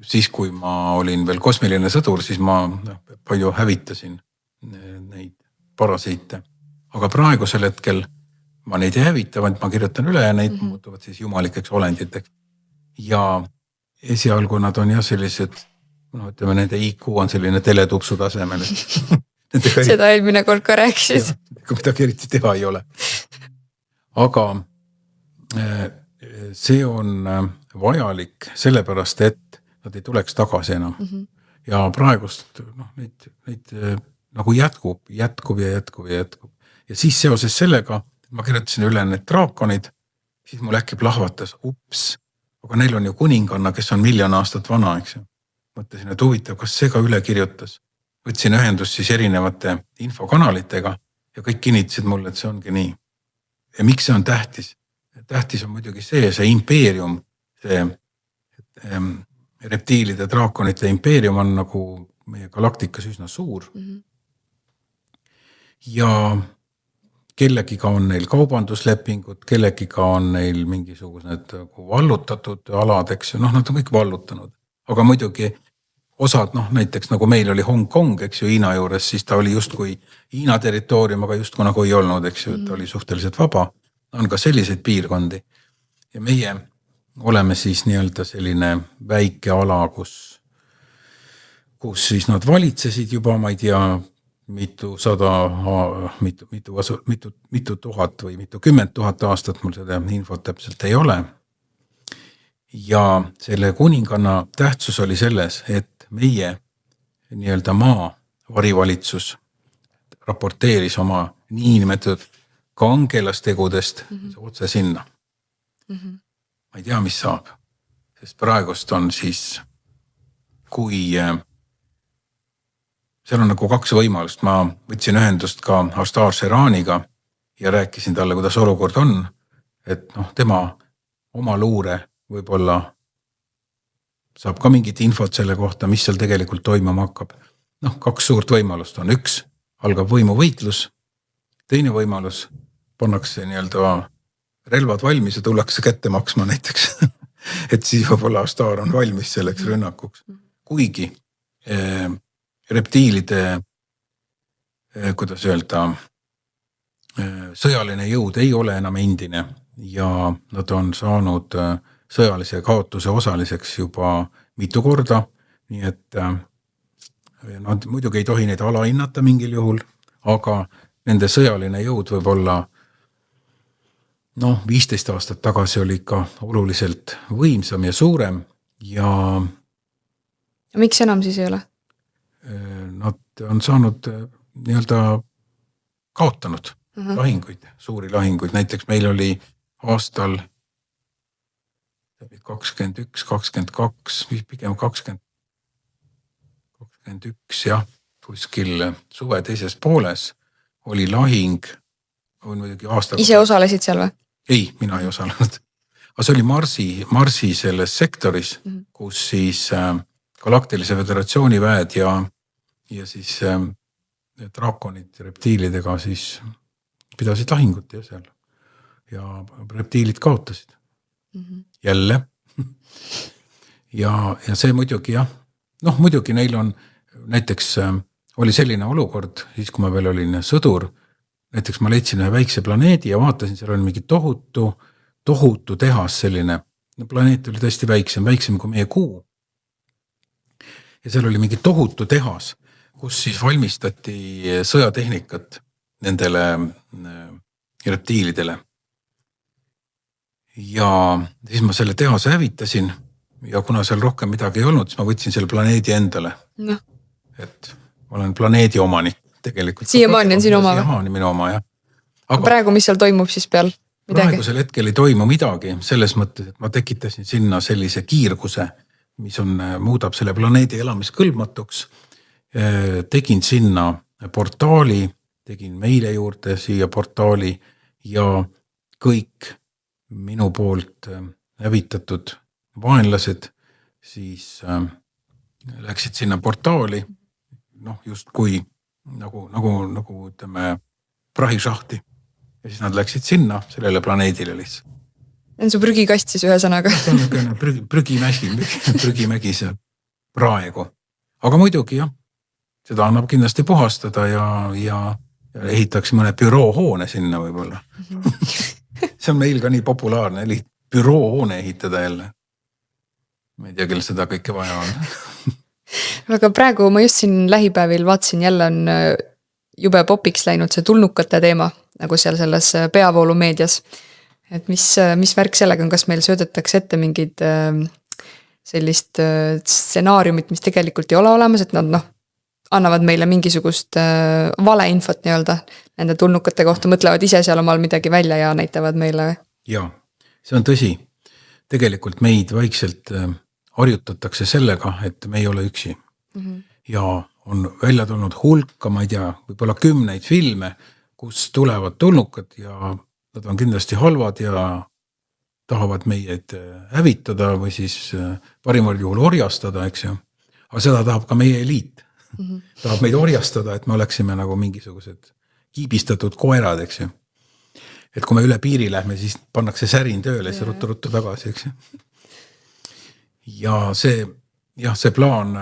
Siis, kui ma olin veel kosmiline sõdur, siis ma palju hävitasin neid parasiite. Aga praegusel hetkel ma neid ei hävita, vaid ma kirjutan üle ja neid muutuvad siis jumalikeks olenditeks. Ja esialgu nad on jah sellised, no ütleme, nende IQ on selline teletupsu tasemel. Seda eelmine kord ka rääksid. Kui midagi eriti teha ei ole. Aga see on vajalik sellepärast, et nad ei tuleks tagasi enam. Ja praegust neid nagu jätkub. Ja siis seoses sellega, ma kirjutasin üle need draakonid, siis mul äkki plahvatas, aga neil on ju kuninganna, kes on 1 000 000 aastat vana, eks ju. Mõtlesin, et huvitav, kas see ka üle kirjutas. Võtsin ühendust siis erinevate infokanalitega ja kõik kinnitasid mulle, et see ongi nii. Ja miks see on tähtis? Tähtis on muidugi see impeerium, see reptiilide, draakonite impeerium on nagu meie galaktikas üsna suur. Ja kellegiga on neil kaubanduslepingud, kellegiga on neil mingisugused vallutatud alad, eks ju, nad on kõik vallutanud. Aga muidugi osad, näiteks nagu meil oli Hong Kong, eks ju, Hiina juures, siis ta oli justkui Hiina territoorium, aga justkui nagu ei olnud, eks ju, ta oli suhteliselt vaba. On ka selliseid piirkondi. Ja meie oleme siis nii-öelda selline väike ala, kus siis nad valitsesid juba, ma ei tea, mitu tuhat või mitu 10 000 aastat, mul seda infot täpselt ei ole. Ja selle kuninganna tähtsus oli selles, et meie nii-öelda maa varivalitsus raporteeris oma niinimetatud kangelastegudest otse sinna. Ma ei tea, mis saab, sest praegust on siis, kui seal on nagu 2 võimalust. Ma võtsin ühendust ka Astar Seraniga ja rääkisin talle, kuidas olukord on, et tema oma luure võib-olla saab ka mingit infot selle kohta, mis seal tegelikult toimuma hakkab. 2 suurt võimalust on. 1 algab võimuvõitlus, teine võimalus pannakse nii-öelda relvad valmis ja tullakse kätte maksma näiteks. Et siis võib-olla Astar on valmis selleks rünnakuks. Kuigi reptiilide, kuidas öelda, sõjaline jõud ei ole enam endine ja nad on saanud sõjalise kaotuse osaliseks juba mitu korda, nii et nad muidugi ei tohi neid alahinnata mingil juhul, aga nende sõjaline jõud võib olla 15 aastat tagasi oli ikka oluliselt võimsam ja suurem ja miks enam siis ei ole? Nad on saanud nii-öelda kaotanud lahinguid, suuri lahinguid. Näiteks meil oli aastal 21, 22, pigem 20, 21, jah, kuskil suve teises pooles oli lahing. Ise osalesid seal või? Ei, mina ei osalenud. Aga see oli Marsi selles sektoris, kus siis Galaktilise Föderatsiooni väed ja siis draakonid reptiilidega siis pidasid lahingut ja seal. Ja reptiilid kaotasid. Jälle. Ja see muidugi, jah. Muidugi neil on, näiteks oli selline olukord, siis kui ma veel olin sõdur, näiteks ma leidsin ühe väikse planeedi ja vaatasin, seal oli mingi tohutu tehas selline. Planeet oli tõesti väiksem kui meie kuu. Ja seal oli mingi tohutu tehas, kus siis valmistati sõjatehnikat nendele reptiilidele. ja siis ma selle tehase hävitasin ja kuna seal rohkem midagi ei olnud, siis ma võtsin selle planeedi endale. No. Et ma olen planeedi omanik tegelikult. Siiamaani on sinu oma? Siiamaani minu oma, jah. Aga praegu, mis seal toimub siis peal? Praegusel hetkel ei toimu midagi selles mõttes, et ma tekitasin sinna sellise kiirguse, mis muudab selle planeedi elamiskõlbmatuks. Tegin sinna portaali, tegin meile juurde siia portaali ja kõik minu poolt hävitatud vaenlased siis läksid sinna portaali, just kui nagu ütleme prahisahti ja siis nad läksid sinna sellele planeedile lihtsalt. On su prügikast siis ühe sõnaga? prügimägi seal praegu. Aga muidugi jah, seda annab kindlasti puhastada ja ehitaks mõne büroohoone sinna võib-olla. See on meil ka nii populaarne, büroohoone ehitada jälle. Ma ei tea, kel seda kõike vaja on. Aga praegu ma just siin lähipäevil vaatsin, jälle on jube popiks läinud see tulnukate teema, nagu seal selles peavoolumeedias. Et mis värk sellega on, kas meil söödetakse ette mingid sellist stsenaariumit, mis tegelikult ei ole olemas, et nad annavad meile mingisugust valeinfot nii-öelda nende tulnukate kohta, mõtlevad ise seal omal midagi välja ja näitavad meile. Jaa, see on tõsi. Tegelikult meid vaikselt harjutatakse sellega, et me ei ole üksi. Ja on välja tulnud hulka, ma ei tea, võib-olla 10 filme, kus tulevad tulnukad ja nad on kindlasti halvad ja tahavad meid hävitada või siis parimal juhul orjastada, eks ju. Aga seda tahab ka meie eliit. Tahab meid orjastada, et me oleksime nagu mingisugused kiibistatud koerad, eks ju. Et kui me üle piiri lähme, siis pannakse särin tööle, siis ruttu tagasi, eks ju. Ja see plaan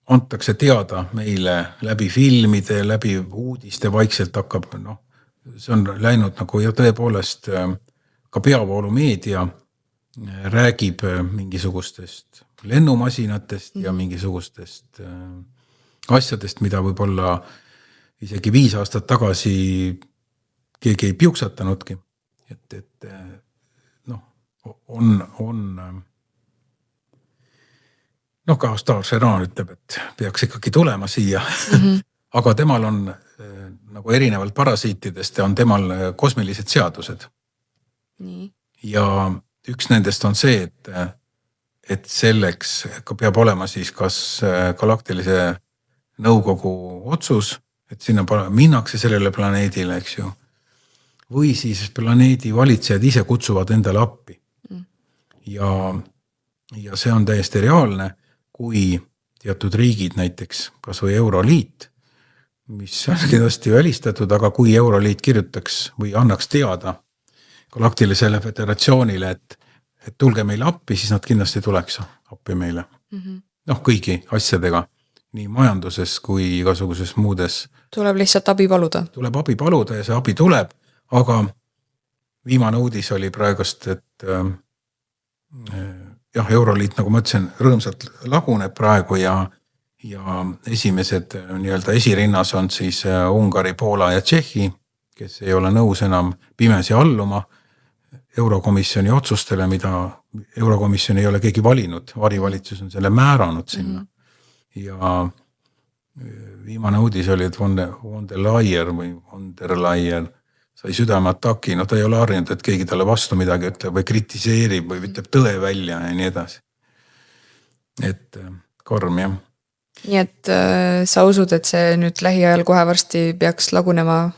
antakse teada meile läbi filmide, läbi uudiste, vaikselt hakkab, see on läinud nagu ja tõepoolest ka peavoolumeedia räägib mingisugustest lennumasinatest ja mingisugustest asjadest, mida võib-olla isegi 5 aastat tagasi keegi ei piuksatanudki. Et on ka Star Serran ütleb, et peaks ikkagi tulema siia. Aga temal on nagu erinevalt parasiitidest on temal kosmilised seadused. Nii. Ja üks nendest on see, et selleks peab olema siis kas galaktilise nõukogu otsus, et sinna minnakse sellele planeedile, eks ju. Või siis planeedi valitsejad ise kutsuvad endale appi. Ja see on täiesti reaalne, kui teatud riigid, näiteks kas või Euroliit, mis on kindlasti välistatud, aga kui Euroliit kirjutaks või annaks teada galaktilisele föderatsioonile, et tulge meile appi, siis nad kindlasti tuleks appi meile. Kõigi asjadega, nii majanduses kui igasuguses muudes. Tuleb lihtsalt abi paluda. Tuleb abi paluda ja see abi tuleb, aga viimane uudis oli praegust, et Euroliit, nagu ma ütlesin, rõõmsalt laguneb praegu ja esimesed nii-öelda esirinnas on siis Ungari, Poola ja Tšehhi, kes ei ole nõus enam pimesi alluma Eurokomisjoni otsustele, mida Eurokomisjon ei ole keegi valinud. Varivalitsus on selle määranud sinna. Ja viimane uudis oli, et von der Leyen sai südameataki, ta ei ole harjunud, et keegi talle vastu midagi ütleb või kritiseerib või ütleb tõe välja ja nii edasi. Et karm, jah. Nii et sa usud, et see nüüd lähiajal kohe varsti peaks lagunema,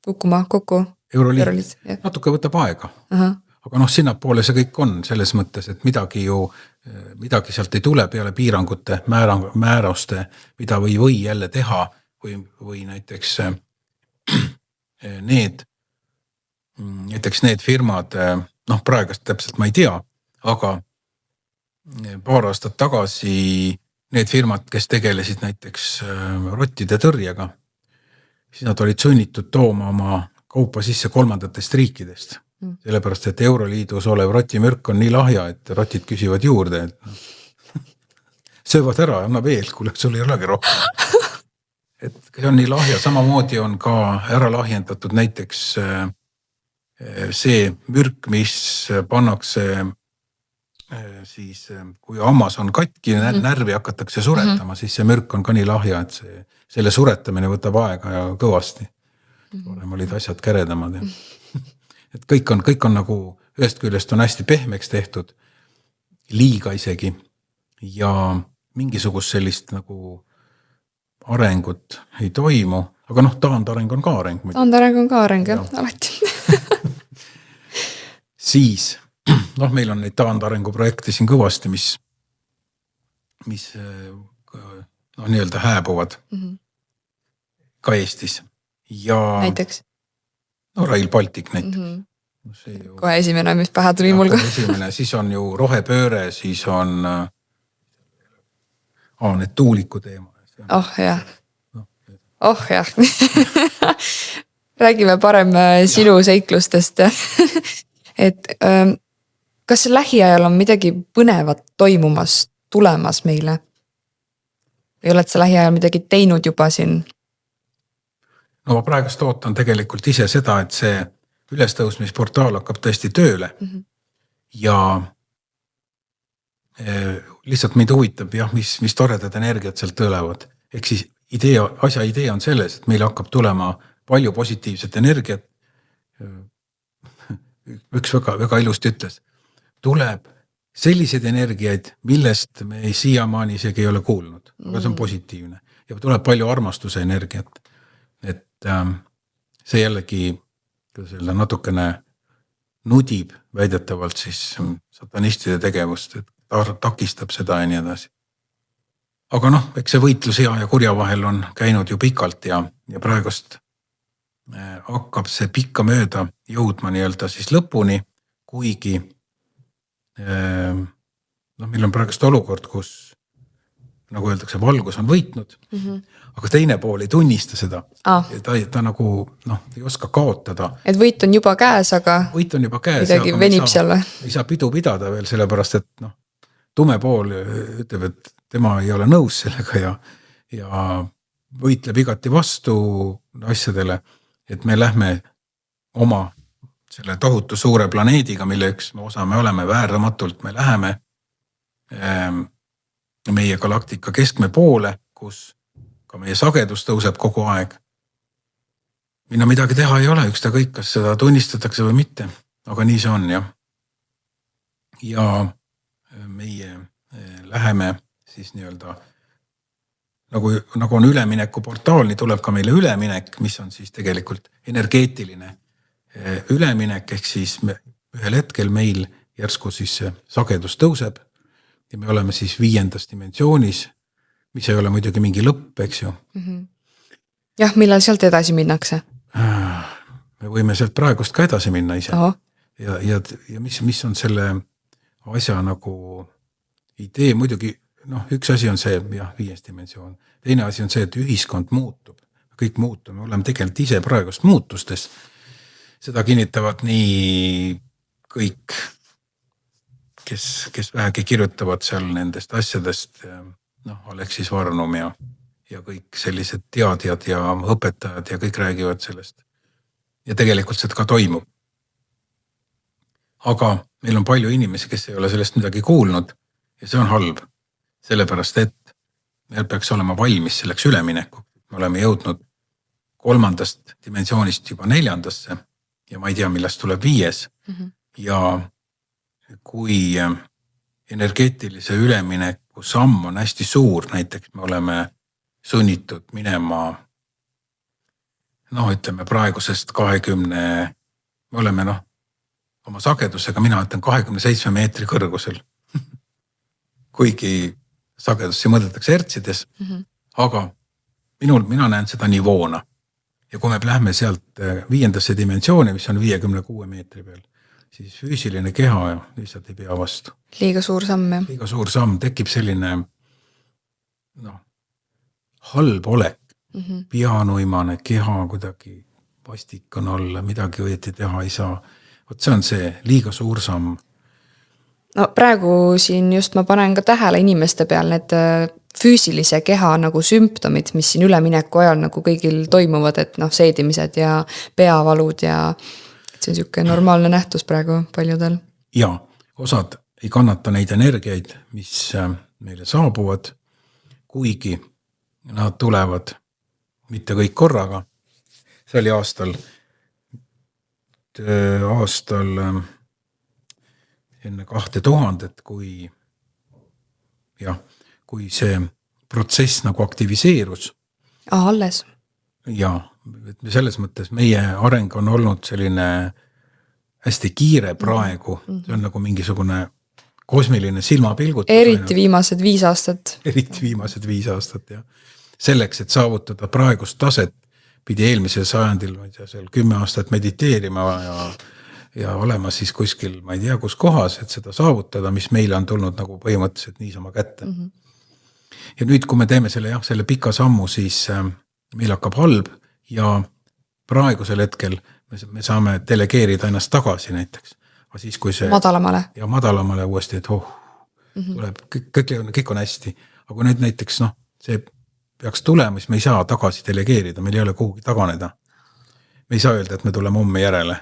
kukkuma kokku? Euroliit. Natuke võtab aega. Aga sinnapoole see kõik on selles mõttes, et midagi sealt ei tule peale piirangute, määruste, mida või jälle teha või näiteks need firmad, praegust täpselt ma ei tea, aga paar aastat tagasi need firmad, kes tegelesid näiteks rottide tõrjega, siis nad olid sunnitud tooma oma kaupa sisse 3. riikidest. Sellepärast, et Euroliidus olev rotimürk on nii lahja, et rotid küsivad juurde, et söövad ära ja anna veel, kuule, sul ei olegi rohkem. Et see on nii lahja, samamoodi on ka ära lahjendatud näiteks see mürk, mis pannakse siis, kui hammas on katki, närvi hakatakse suretama, siis see mürk on ka nii lahja, et selle suretamine võtab aega ja kõvasti. Varem olid asjad käredamad. Et kõik on nagu, ühest küljest on hästi pehmeks tehtud, liiga isegi, ja mingisugust sellist nagu arengut ei toimu, aga taandareng on ka areng. Taandareng on ka areng, jah, alati. Siis, meil on neid taandarengu projekte siin kõvasti, mis nii-öelda hääbuvad ka Eestis. Ja näiteks? Rail Baltic näiteks. Kohe esimene, mis pähe tuli mul ka. Esimene, siis on ju rohepööre, siis on need tuuliku teema. Jah. Jah. Räägime parem sinu seiklustest. Et kas lähiajal on midagi põnevat toimumas, tulemas meile? Või oled sa lähiajal midagi teinud juba siin? Ma praegust ootan tegelikult ise seda, et see ülestõusmisportaal hakkab tõesti tööle. Ja lihtsalt mind huvitab, mis toredad energiat sealt tõlevad. Ehk siis asja idee on selles, et meil hakkab tulema palju positiivset energiat. Üks väga ilusti ütles, tuleb selliseid energiaid, millest me siiamaani isegi ei ole kuulnud, aga see on positiivne. Ja tuleb palju armastuse energiat. Et see jällegi natukene nudib väidetavalt siis satanistide tegevust, et takistab seda ja nii edasi. Aga eks see võitlus hea ja kurja vahel on käinud ju pikalt ja praegust hakkab see pikka mööda jõudma nii-öelda siis lõpuni, kuigi meil on praegust olukord, kus nagu öeldakse, valgus on võitnud, aga teine pool ei tunnista seda. Ta nagu ei oska kaotada. Et võit on juba käes, aga võit on juba käes, midagi venib seal. Ei saa pidu pidada veel, sellepärast, et tume pool ütleb, et tema ei ole nõus sellega ja võitleb igati vastu asjadele, et me lähme oma selle tohutu suure planeediga, mille üks osa me oleme väärdamatult, me läheme meie galaktika keskme poole, kus ka meie sagedus tõuseb kogu aeg. Minna midagi teha ei ole, üks ta kõik, kas seda tunnistatakse või mitte, aga nii see on, jah. Ja meie läheme siis nii-öelda nagu on ülemineku portaal, nii tuleb ka meile üleminek, mis on siis tegelikult energeetiline üleminek, ehk siis ühel hetkel meil järsku siis sagedus tõuseb ja me oleme siis 5. dimensioonis, mis ei ole muidugi mingi lõpp, eks ju. Jah, millal sealt edasi minnakse? Me võime sealt praegust ka edasi minna ise. Ja mis on selle asja nagu idee, muidugi üks asi on see, 5. dimensioon. Teine asi on see, et ühiskond muutub. Kõik muutub, me oleme tegelikult ise praegust muutustes. Seda kinnitavad nii kõik, kes vähegi kirjutavad seal nendest asjadest, Aleksis Varnum ja kõik sellised teadjad ja õpetajad ja kõik räägivad sellest. Ja tegelikult seda ka toimub. Aga meil on palju inimesi, kes ei ole sellest midagi kuulnud ja see on halb. Sellepärast, et meil peaks olema valmis selleks ülemineku. Me oleme jõudnud 3. dimensioonist juba 4. ja ma ei tea, millest tuleb 5. Ja kui energeetilise ülemineku samm on hästi suur, näiteks me oleme sunnitud minema, ütleme praegusest 20, me oleme oma sagedusega, mina ütlen 27 meetri kõrgusel. Kuigi sagedussi mõõdetakse hertsides, aga mina näen seda nivoona. Ja kui me lähme sealt 5. dimensiooni, mis on 56 meetri peal, siis füüsiline keha lihtsalt ei pea vastu. Liiga suur samm, jah. Liiga suur samm, tekib selline halb olek. Pianuimane keha kuidagi vastik on olla, midagi õieti teha ei saa. See on see liiga suur samm. Praegu siin just ma panen ka tähele inimeste peal need füüsilise keha nagu sümptomid, mis siin ülemineku ajal nagu kõigil toimuvad, et seedimised ja peavalud ja see on siuke normaalne nähtus praegu paljudel. Ja osad ei kannata neid energiaid, mis meile saabuvad, kuigi nad tulevad mitte kõik korraga. See oli aastal enne 2000, kui see protsess nagu aktiviseerus. Alles. Ja selles mõttes meie areng on olnud selline hästi kiire praegu. See on nagu mingisugune kosmiline silmapilgutus. Eriti viimased 5 aastat. Eriti viimased 5 aastat, jah. Selleks, et saavutada praegust taset, pidi eelmisel sajandil, ma ei tea, seal 10 aastat mediteerima ja olema siis kuskil, ma ei tea, kus kohas, et seda saavutada, mis meile on tulnud nagu põhimõtteliselt niisama kätte. Ja nüüd, kui me teeme selle pika sammu, siis meil hakkab halb ja praegusel hetkel me saame delegeerida ennast tagasi näiteks. Aga siis, kui see madalamale. Ja madalamale uuesti, et tuleb, kõik on hästi. Aga kui nüüd näiteks, see peaks tulema, siis me ei saa tagasi delegeerida, meil ei ole kuhugi taganeda. Me ei saa öelda, et me tuleme homme järele.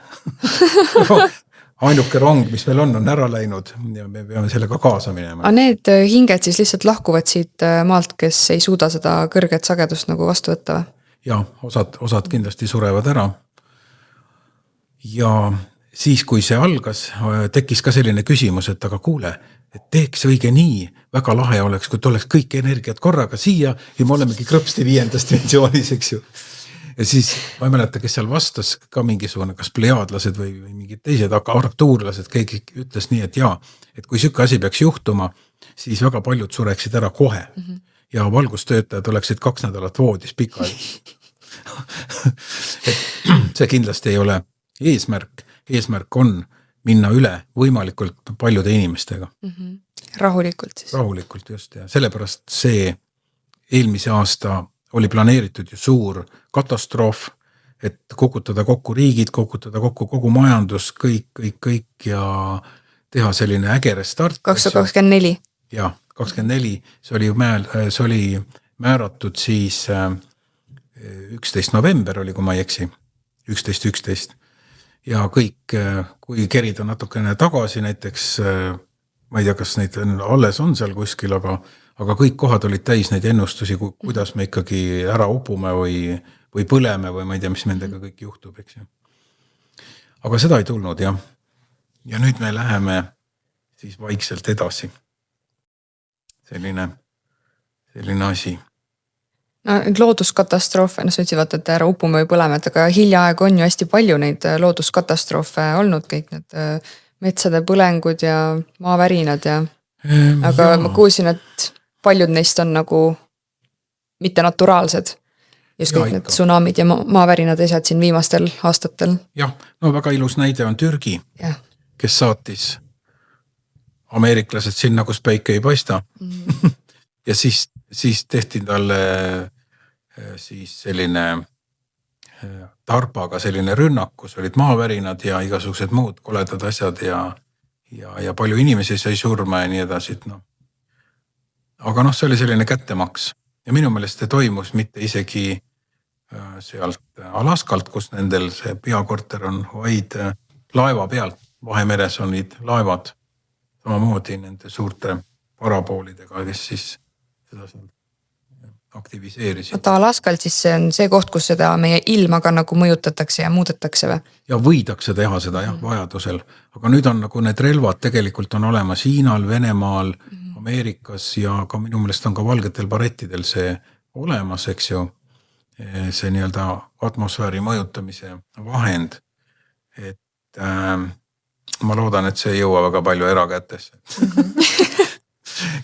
Ainuke rong, mis meil on ära läinud ja me peame sellega kaasa minema. Aga need hinged siis lihtsalt lahkuvad siit maalt, kes ei suuda seda kõrget sagedust nagu vastu võtta? Ja, osad kindlasti surevad ära. Ja siis, kui see algas, tekkis ka selline küsimus, et aga kuule, et teeks õige nii, väga lahe oleks, kui tuleks kõik energiat korraga siia ja me olemegi krõpsti 5. dimensioonis, eks ju. Ja siis ma ei mäleta, kes seal vastas ka mingisugune, kas plejaadlased või mingid teised, aga artuurlased, keegi ütles nii, et et kui siuke asi peaks juhtuma, siis väga paljud sureksid ära kohe ja valgustöötajad oleksid 2 nädalat voodis pikali. See kindlasti ei ole eesmärk. Eesmärk on minna üle võimalikult paljude inimestega. Rahulikult siis. Rahulikult, just. Ja sellepärast see eelmise aasta oli planeeritud ju suur katastroof, et kogutada kokku riigid, kogutada kokku kogu majandus, kõik ja teha selline äge restart. 2024. Ja, 24. See oli määratud siis 11. november oli, kui ma ei eksi. 11. Ja kõik, kui kerida natukene tagasi, näiteks, ma ei tea, kas neid alles on seal kuskil, aga kõik kohad olid täis neid ennustusi, kuidas me ikkagi ära upume või põleme või ma ei tea, mis nendega kõik juhtub, eks ju. Aga seda ei tulnud, jah. Ja nüüd me läheme siis vaikselt edasi. Selline asi. No, looduskatastroofe, sa ütlesid, et ära upume või põleme, aga hiljaaegu on ju hästi palju neid looduskatastroofe olnud, kõik need metsade põlengud ja maavärinad aga ma kuulsin, et paljud neist on nagu mitte naturaalsed. Just kõik need tsunamid ja maavärinad asjad siin viimastel aastatel. Jah, no väga ilus näide on Türgi, kes saatis ameeriklased sinna, kus päike ei paista. Ja siis tehti talle siis selline tarpaga selline rünnak, kus olid maavärinad ja igasugused muud koledad asjad ja palju inimesi sai surma ja nii edasi. Aga see oli selline kättemaks ja minu meelest see toimus mitte isegi sealt Alaskalt, kus nendel see peakorter on, vaid laeva pealt. Vahemeres on neid laevad samamoodi nende suurte paraboolidega, kes siis seda aktiviseerisid. Oota, Alaskalt siis see on see koht, kus seda meie ilmaga nagu mõjutatakse ja muudetakse või? Ja võidakse teha seda vajadusel. Aga nüüd on nagu need relvad tegelikult on olemas Hiinal, Venemaal, Ameerikas ja ka minu meelest on ka valgetel barettidel see olemas, eks ju. See nii-öelda atmosfääri mõjutamise vahend. Et ma loodan, et see ei jõua väga palju erakätesse.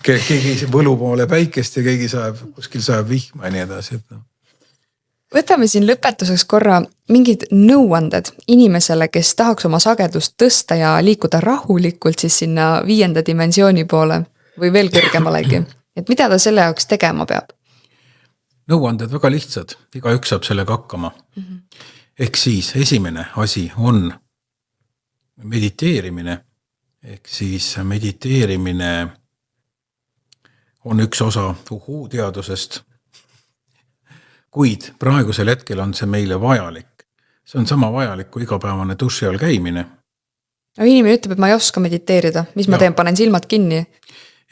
Keegi võlu poole päikest ja keegi kuskil saab vihma ja nii edasi. Võtame siin lõpetuseks korra mingid nõuanded inimesele, kes tahaks oma sagedust tõsta ja liikuda rahulikult siis sinna 5. dimensiooni poole või veel kõrgemalegi. Et mida ta selle jaoks tegema peab? Nõuanded väga lihtsad, igaüks saab sellega hakkama. Ehk siis esimene asi on mediteerimine. Ehk siis mediteerimine on üks osa teadusest. Kuid praegusel hetkel on see meile vajalik, see on sama vajalik kui igapäevane duši all käimine. No inimene ütleb, et ma ei oska mediteerida, mis ma teen, panen silmad kinni.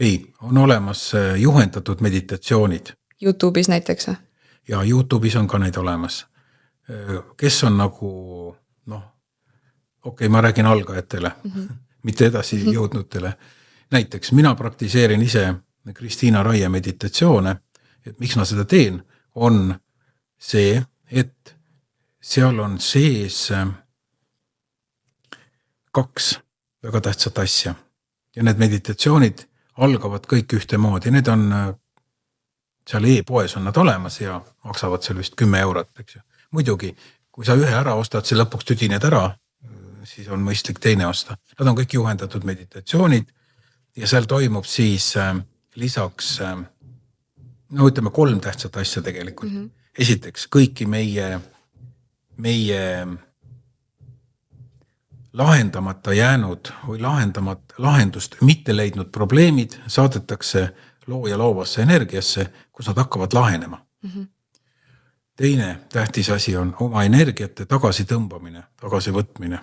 Ei, on olemas juhendatud meditatsioonid. YouTube'is näiteks. Ja YouTube'is on ka neid olemas. Kes on nagu, okei, ma räägin algajatele, mitte edasi jõudnutele. Näiteks mina praktiseerin ise Kristiina Raie meditatsioone, et miks ma seda teen, on see, et seal on sees 2 väga tähtsat asja. Ja need meditatsioonid algavad kõik ühtemoodi. Need on, seal e-poes on nad olemas ja maksavad seal vist 10 €, eks ju. Muidugi, kui sa ühe ära ostad, see lõpuks tüdined ära, siis on mõistlik teine osta. Nad on kõik juhendatud meditatsioonid ja seal toimub siis lisaks, ütleme 3 tähtsat asja tegelikult. Esiteks, kõiki meie lahendamata jäänud või lahendust mitte leidnud probleemid saadetakse loo ja loovasse energiasse, kus nad hakkavad lahenema. Teine tähtis asi on oma energiate tagasitõmbamine, tagasivõtmine.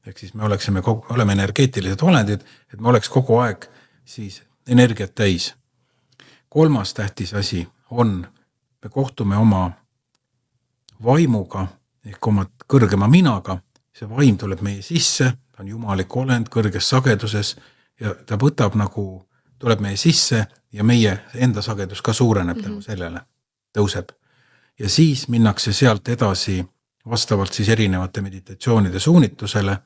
Ehk siis me oleme energeetilised olendid, et me oleks kogu aeg siis energiat täis. 3. tähtis asi on, me kohtume oma vaimuga ehk oma kõrgema minaga. See vaim tuleb meie sisse, ta on jumalik olend kõrges sageduses ja ta võtab nagu, tuleb meie sisse ja meie enda sagedus ka suureneb tänu sellele, tõuseb. Ja siis minnakse sealt edasi vastavalt siis erinevate meditatsioonide suunitusele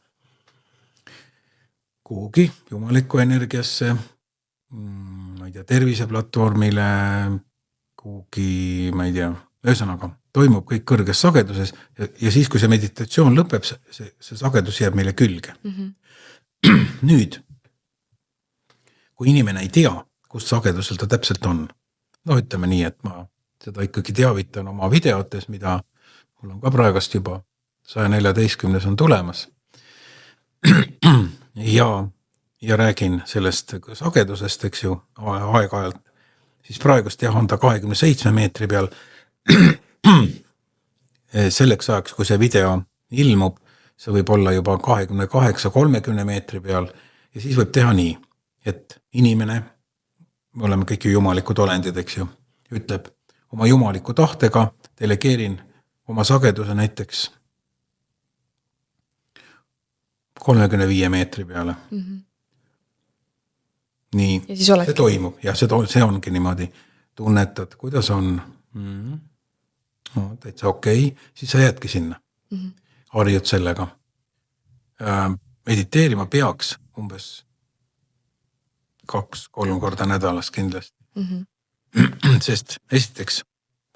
kuhugi jumalikku energiasse, ma ei tea, terviseplatvormile, kuhugi, ma ei tea, ühesõnaga toimub kõik kõrges sageduses ja siis, kui see meditatsioon lõpeb, see sagedus jääb meile külge. Nüüd, kui inimene ei tea, kust sagedusel ta täpselt on, ütleme nii, et ma seda ikkagi teavitan oma videotes, mida mul on ka praegast juba 114 on tulemas ja räägin sellest sagedusest, eks ju, aeg-ajalt, siis praegust on ta 27 meetri peal. Selleks ajaks, kui see video ilmub, see võib olla juba 28-30 meetri peal ja siis võib teha nii, et inimene, me oleme kõik ju jumalikud olendid, eks ju, ütleb oma jumaliku tahtega, delegeerin oma sageduse näiteks 35 meetri peale. Nii, see toimub ja see ongi niimoodi, tunnetad, kuidas on täitsa okei, siis sa jäädki sinna. Harjud sellega. Mediteerima peaks umbes 2-3 korda nädalas kindlasti. Sest esiteks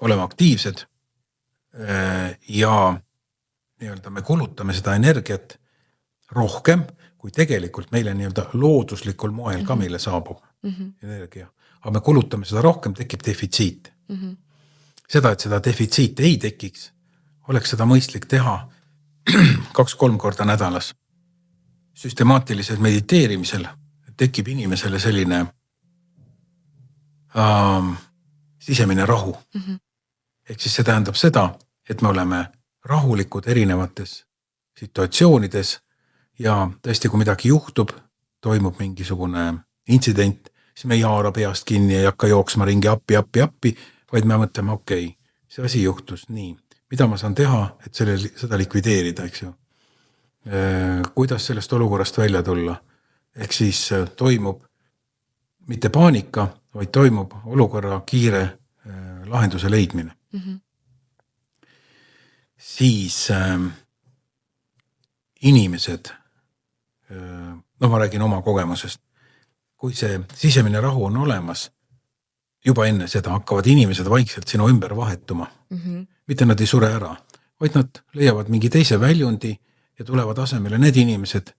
oleme aktiivsed ja nii-öelda me kulutame seda energiat rohkem, kui tegelikult meile nii-öelda looduslikul moel ka meile saabub energia. Aga me kulutame seda rohkem, tekib defitsiit. Seda, et seda defitsiit ei tekiks, oleks seda mõistlik teha 2-3 korda nädalas. Süstemaatilisel mediteerimisel tekib inimesele selline sisemine rahu. Ehk siis see tähendab seda, et me oleme rahulikud erinevates situatsioonides ja tõesti, kui midagi juhtub, toimub mingisugune intsident, siis me ei haara peast kinni ja ei hakka jooksma ringi appi, vaid me mõtleme, okei, see asi juhtus nii. Mida ma saan teha, et seda likvideerida, eks ju? Kuidas sellest olukorrast välja tulla? Ehk siis toimub mitte paanika, vaid toimub olukorra kiire lahenduse leidmine. Siis inimesed, ma räägin oma kogemusest, kui see sisemine rahu on olemas, juba enne seda hakkavad inimesed vaikselt sinu ümber vahetuma. Mitte nad ei sure ära, vaid nad leiavad mingi teise väljundi ja tulevad asemele need inimesed,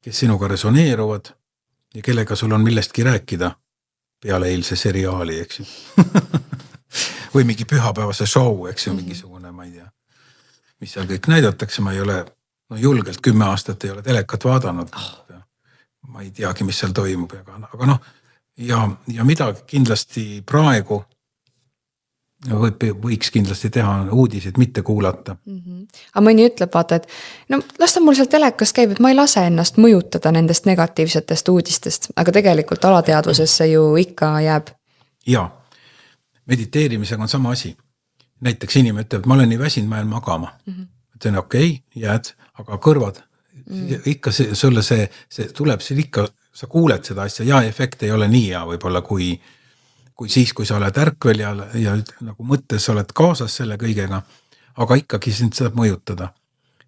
kes sinuga resoneeruvad ja kellega sul on millestki rääkida peale eilse seriaali, eks ju. Või mingi pühapäevase show, eks ju, mingisugune, ma ei tea, mis seal kõik näidatakse, ma ei ole, julgelt 10 aastat ei ole telekat vaadanud. Ma ei teagi, mis seal toimub, aga ja mida kindlasti praegu võiks kindlasti teha uudiseid, mitte kuulata. Aga mõni ütleb, vaata, et no las ta mul seal telekas käib, et ma ei lase ennast mõjutada nendest negatiivsetest uudistest, aga tegelikult alateadvusesse ju ikka jääb. Jaa, mediteerimisega on sama asi. Näiteks inimene ütleb, et ma olen nii väsinud, ma jään magama. Ütlen, okei, jääd, aga kõrvad. Ikka sulle see tuleb siin ikka, sa kuuled seda asja, ja efekt ei ole nii hea võib-olla kui siis, kui sa oled ärkvel ja nagu mõttes oled kaasas selle kõigega, aga ikkagi sind saab mõjutada.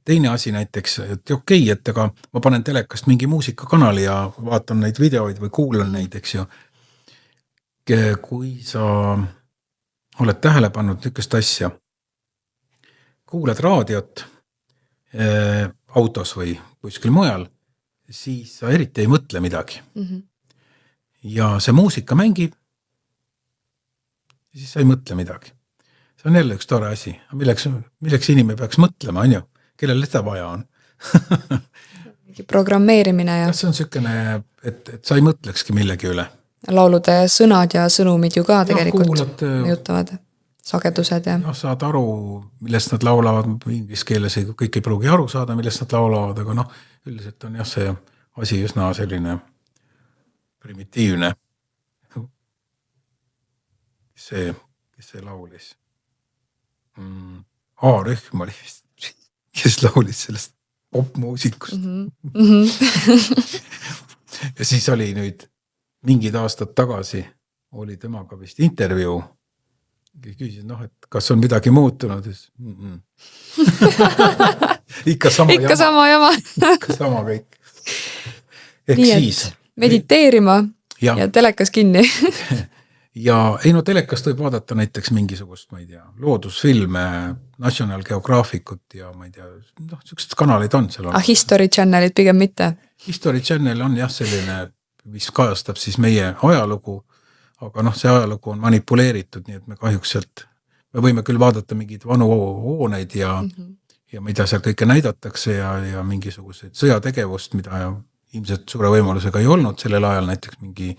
Teine asi näiteks, et okei, et ega ma panen telekast mingi muusikakanali ja vaatan neid videoid või kuulan neid, eks ju. Kui sa oled tähele pannud niisugust asja, kuulad raadiot autos või kuskil mujal, siis sa eriti ei mõtle midagi. Ja see muusika mängib, siis sa ei mõtle midagi. See on jälle üks tore asi. Milleks inimene peaks mõtlema, on ju? Kellel seda vaja on? Programmeerimine ja... See on niisugune, et sa ei mõtlekski millegi üle. Laulude sõnad ja sõnumid ju ka tegelikult mõjutavad. Sagedused ja... saad aru, millest nad laulavad, inglis keeles kõik ei pruugi aru saada, millest nad laulavad, aga üldiselt on see asi üsna selline primitiivne. Kes see laulis? A-rühm oli, kes laulis sellest popmuusikust. Ja siis oli nüüd mingid aastad tagasi, oli temaga vist intervjuu. Küsin, et kas on midagi muutunud? Ikka sama jama. Ikka sama kõik. Nii, siis, mediteerima ja telekas kinni. Ja telekast võib vaadata näiteks mingisugust, ma ei tea, loodusfilme, National Geographicut ja ma ei tea, niisugused kanalid on seal. History Channelit pigem mitte? History Channel on selline, mis kajastab siis meie ajalugu, aga see ajalugu on manipuleeritud, nii et me kahjuks sealt, me võime küll vaadata mingid vanu hooneid ja mida seal kõike näidatakse ja mingisuguseid sõjategevust, mida ilmselt suure võimalusega ei olnud sellel ajal, näiteks mingi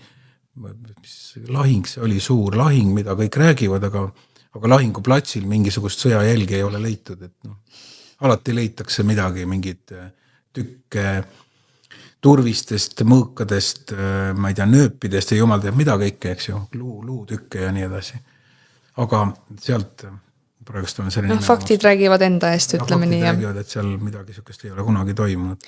lahing, see oli suur lahing, mida kõik räägivad, aga lahinguplatsil mingisugust sõjajälgi ei ole leitud, et alati leitakse midagi, mingid tükke turvistest, mõõkadest, ma ei tea, nööpidest ja jumal teab mida kõike, eks ju, luutükke ja nii edasi. Aga sealt praegust on selline... faktid räägivad enda eest, ütleme nii. Faktid räägivad, et seal midagi sükest ei ole kunagi toimunud.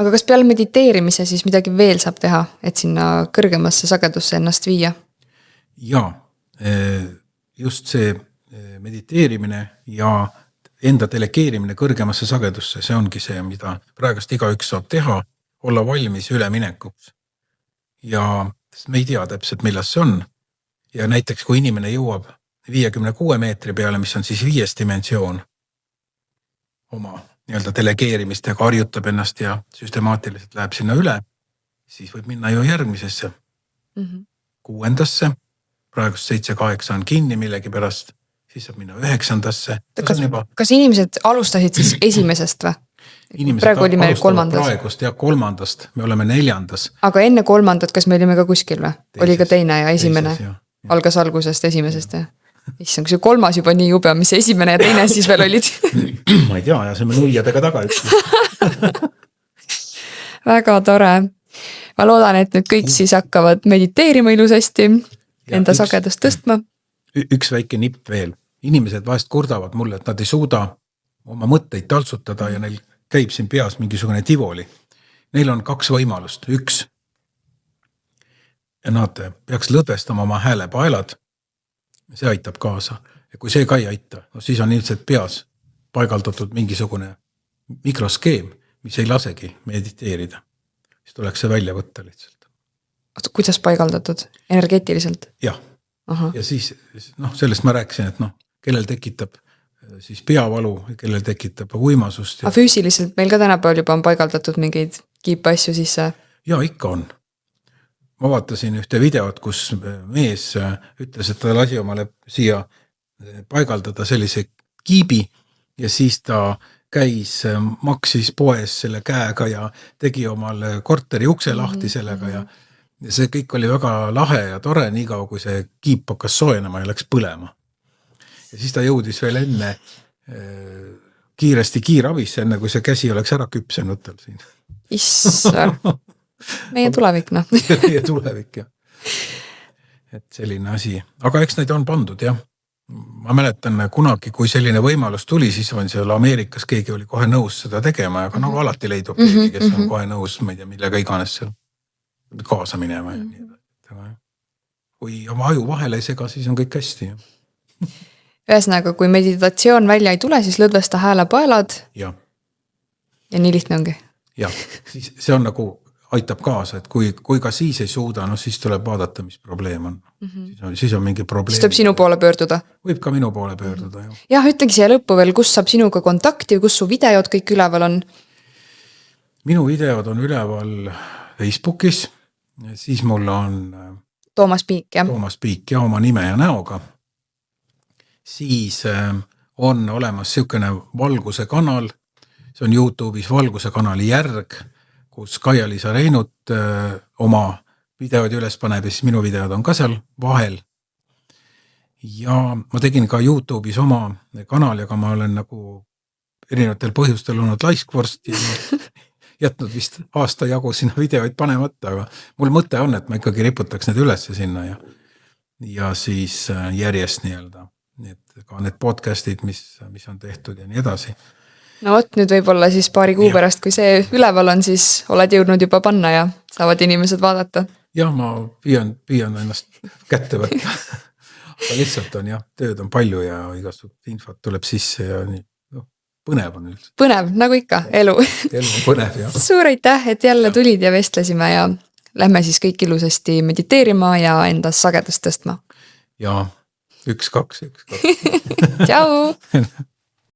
Aga kas peale mediteerimise siis midagi veel saab teha, et sinna kõrgemasse sagedusse ennast viia? Jaa, just see mediteerimine ja enda delegeerimine kõrgemasse sagedusse, see ongi see, mida praegust igaüks saab teha, olla valmis üleminekuks. Ja me ei tea täpselt, milles see on. Ja näiteks, kui inimene jõuab 56 meetri peale, mis on siis 5. dimensioon oma nii-öelda delegeerimistega harjutab ennast ja süstemaatiliselt läheb sinna üle, siis võib minna ju järgmisesse 6. Praegust 7-8 on kinni millegi pärast, siis saab minna 9. Kas inimesed alustasid siis esimesest või? Praegu oli meil 3. Praegust ja 3. me oleme 4. Aga enne 3. kas me olime ka kuskil või? Oli ka 2. ja 1. Algas algusest 1. Issand, kui see 3. juba nii jube, mis 1. ja 2. siis veel olid? Ma ei tea, ja see me nuiadega taga ütles. Väga tore. Ma loodan, et nüüd kõik siis hakkavad mediteerima ilusasti, enda sagedust tõstma. Üks väike nipp veel. Inimesed vahest kurdavad mulle, et nad ei suuda oma mõtteid taltsutada ja neil käib siin peas mingisugune tivoli. Neil on 2 võimalust. 1. Ja nad peaks lõdvestama oma häälepaelad. See aitab kaasa. Ja kui see ka ei aita, siis on ilmselt peas paigaldatud mingisugune mikroskeem, mis ei lasegi mediteerida. Siis tuleks see välja võtta lihtsalt. Kuidas paigaldatud? Energeetiliselt? Jah. Ja siis, sellest ma rääkisin, et kellel tekitab siis peavalu, kellel tekitab uimasust. Aga füüsiliselt meil ka tänapäeval juba on paigaldatud mingeid kiipasju sisse? Jaa, ikka on. Ma vaatasin ühte videot, kus mees ütles, et ta lasi omale siia paigaldada sellise kiibi ja siis ta käis, maksis poes selle käega ja tegi omale korteri ukse lahti sellega ja see kõik oli väga lahe ja tore, nii kaua kui see kiip hakkas soojenema ja läks põlema. ja siis ta jõudis veel enne kiiresti kiirabisse, enne kui see käsi oleks ära küpsenud tal siin. Issar, meie tulevik, noh. Meie tulevik, jah. Et selline asi, aga eks neid on pandud, jah. Ma mäletan kunagi, kui selline võimalus tuli, siis on seal Ameerikas keegi oli kohe nõus seda tegema, aga nagu alati leidub keegi, kes on kohe nõus, ma ei tea, millega iganes seal kaasa minema. Kui oma aju vahele ei sega, siis on kõik hästi. Ühesõnaga, kui meditatsioon välja ei tule, siis lõdvesta hääle paelad. Ja nii lihtne ongi. Jah, siis see on nagu aitab kaasa, et kui ka siis ei suuda, no siis tuleb vaadata, mis probleem on. Siis on mingi probleem. Siis tuleb sinu poole pöörduda. Võib ka minu poole pöörduda, jah. Jah, ütlegi siia lõppu veel, kus saab sinuga kontakti ja kus su videod kõik üleval on? Minu videod on üleval Facebookis, siis mul on Toomas Piik, jah. Toomas Piik ja oma nime ja näoga. Siis on olemas siukene valguse kanal, see on YouTube'is valguse kanali Järg, kus Kaia-Liisa Reinut oma videod üles paneb ja siis minu videod on ka seal vahel. Ja ma tegin ka YouTube'is oma kanali, aga ma olen nagu erinevatel põhjustel olnud laiskvorst ja jätnud vist aasta jagu sinna videoid panemata, aga mul mõte on, et ma ikkagi riputaks need üles sinna ja siis järjest nii-öelda ka need podcastid, mis on tehtud ja nii edasi. No võt, nüüd võib-olla siis paari kuu pärast, kui see üleval on, siis oled jõudnud juba panna ja saavad inimesed vaadata. Jah, ma püüan ennast kätte võtta. Aga lihtsalt on jah, tööd on palju ja igasugust infot tuleb sisse ja nii. Põnev on üldse. Põnev, nagu ikka, elu. Elu on põnev, jah. Suur aitäh, et jälle tulid ja vestlesime ja lähme siis kõik ilusasti mediteerima ja endas sagedust tõstma. Ja 1, 2. Tšau!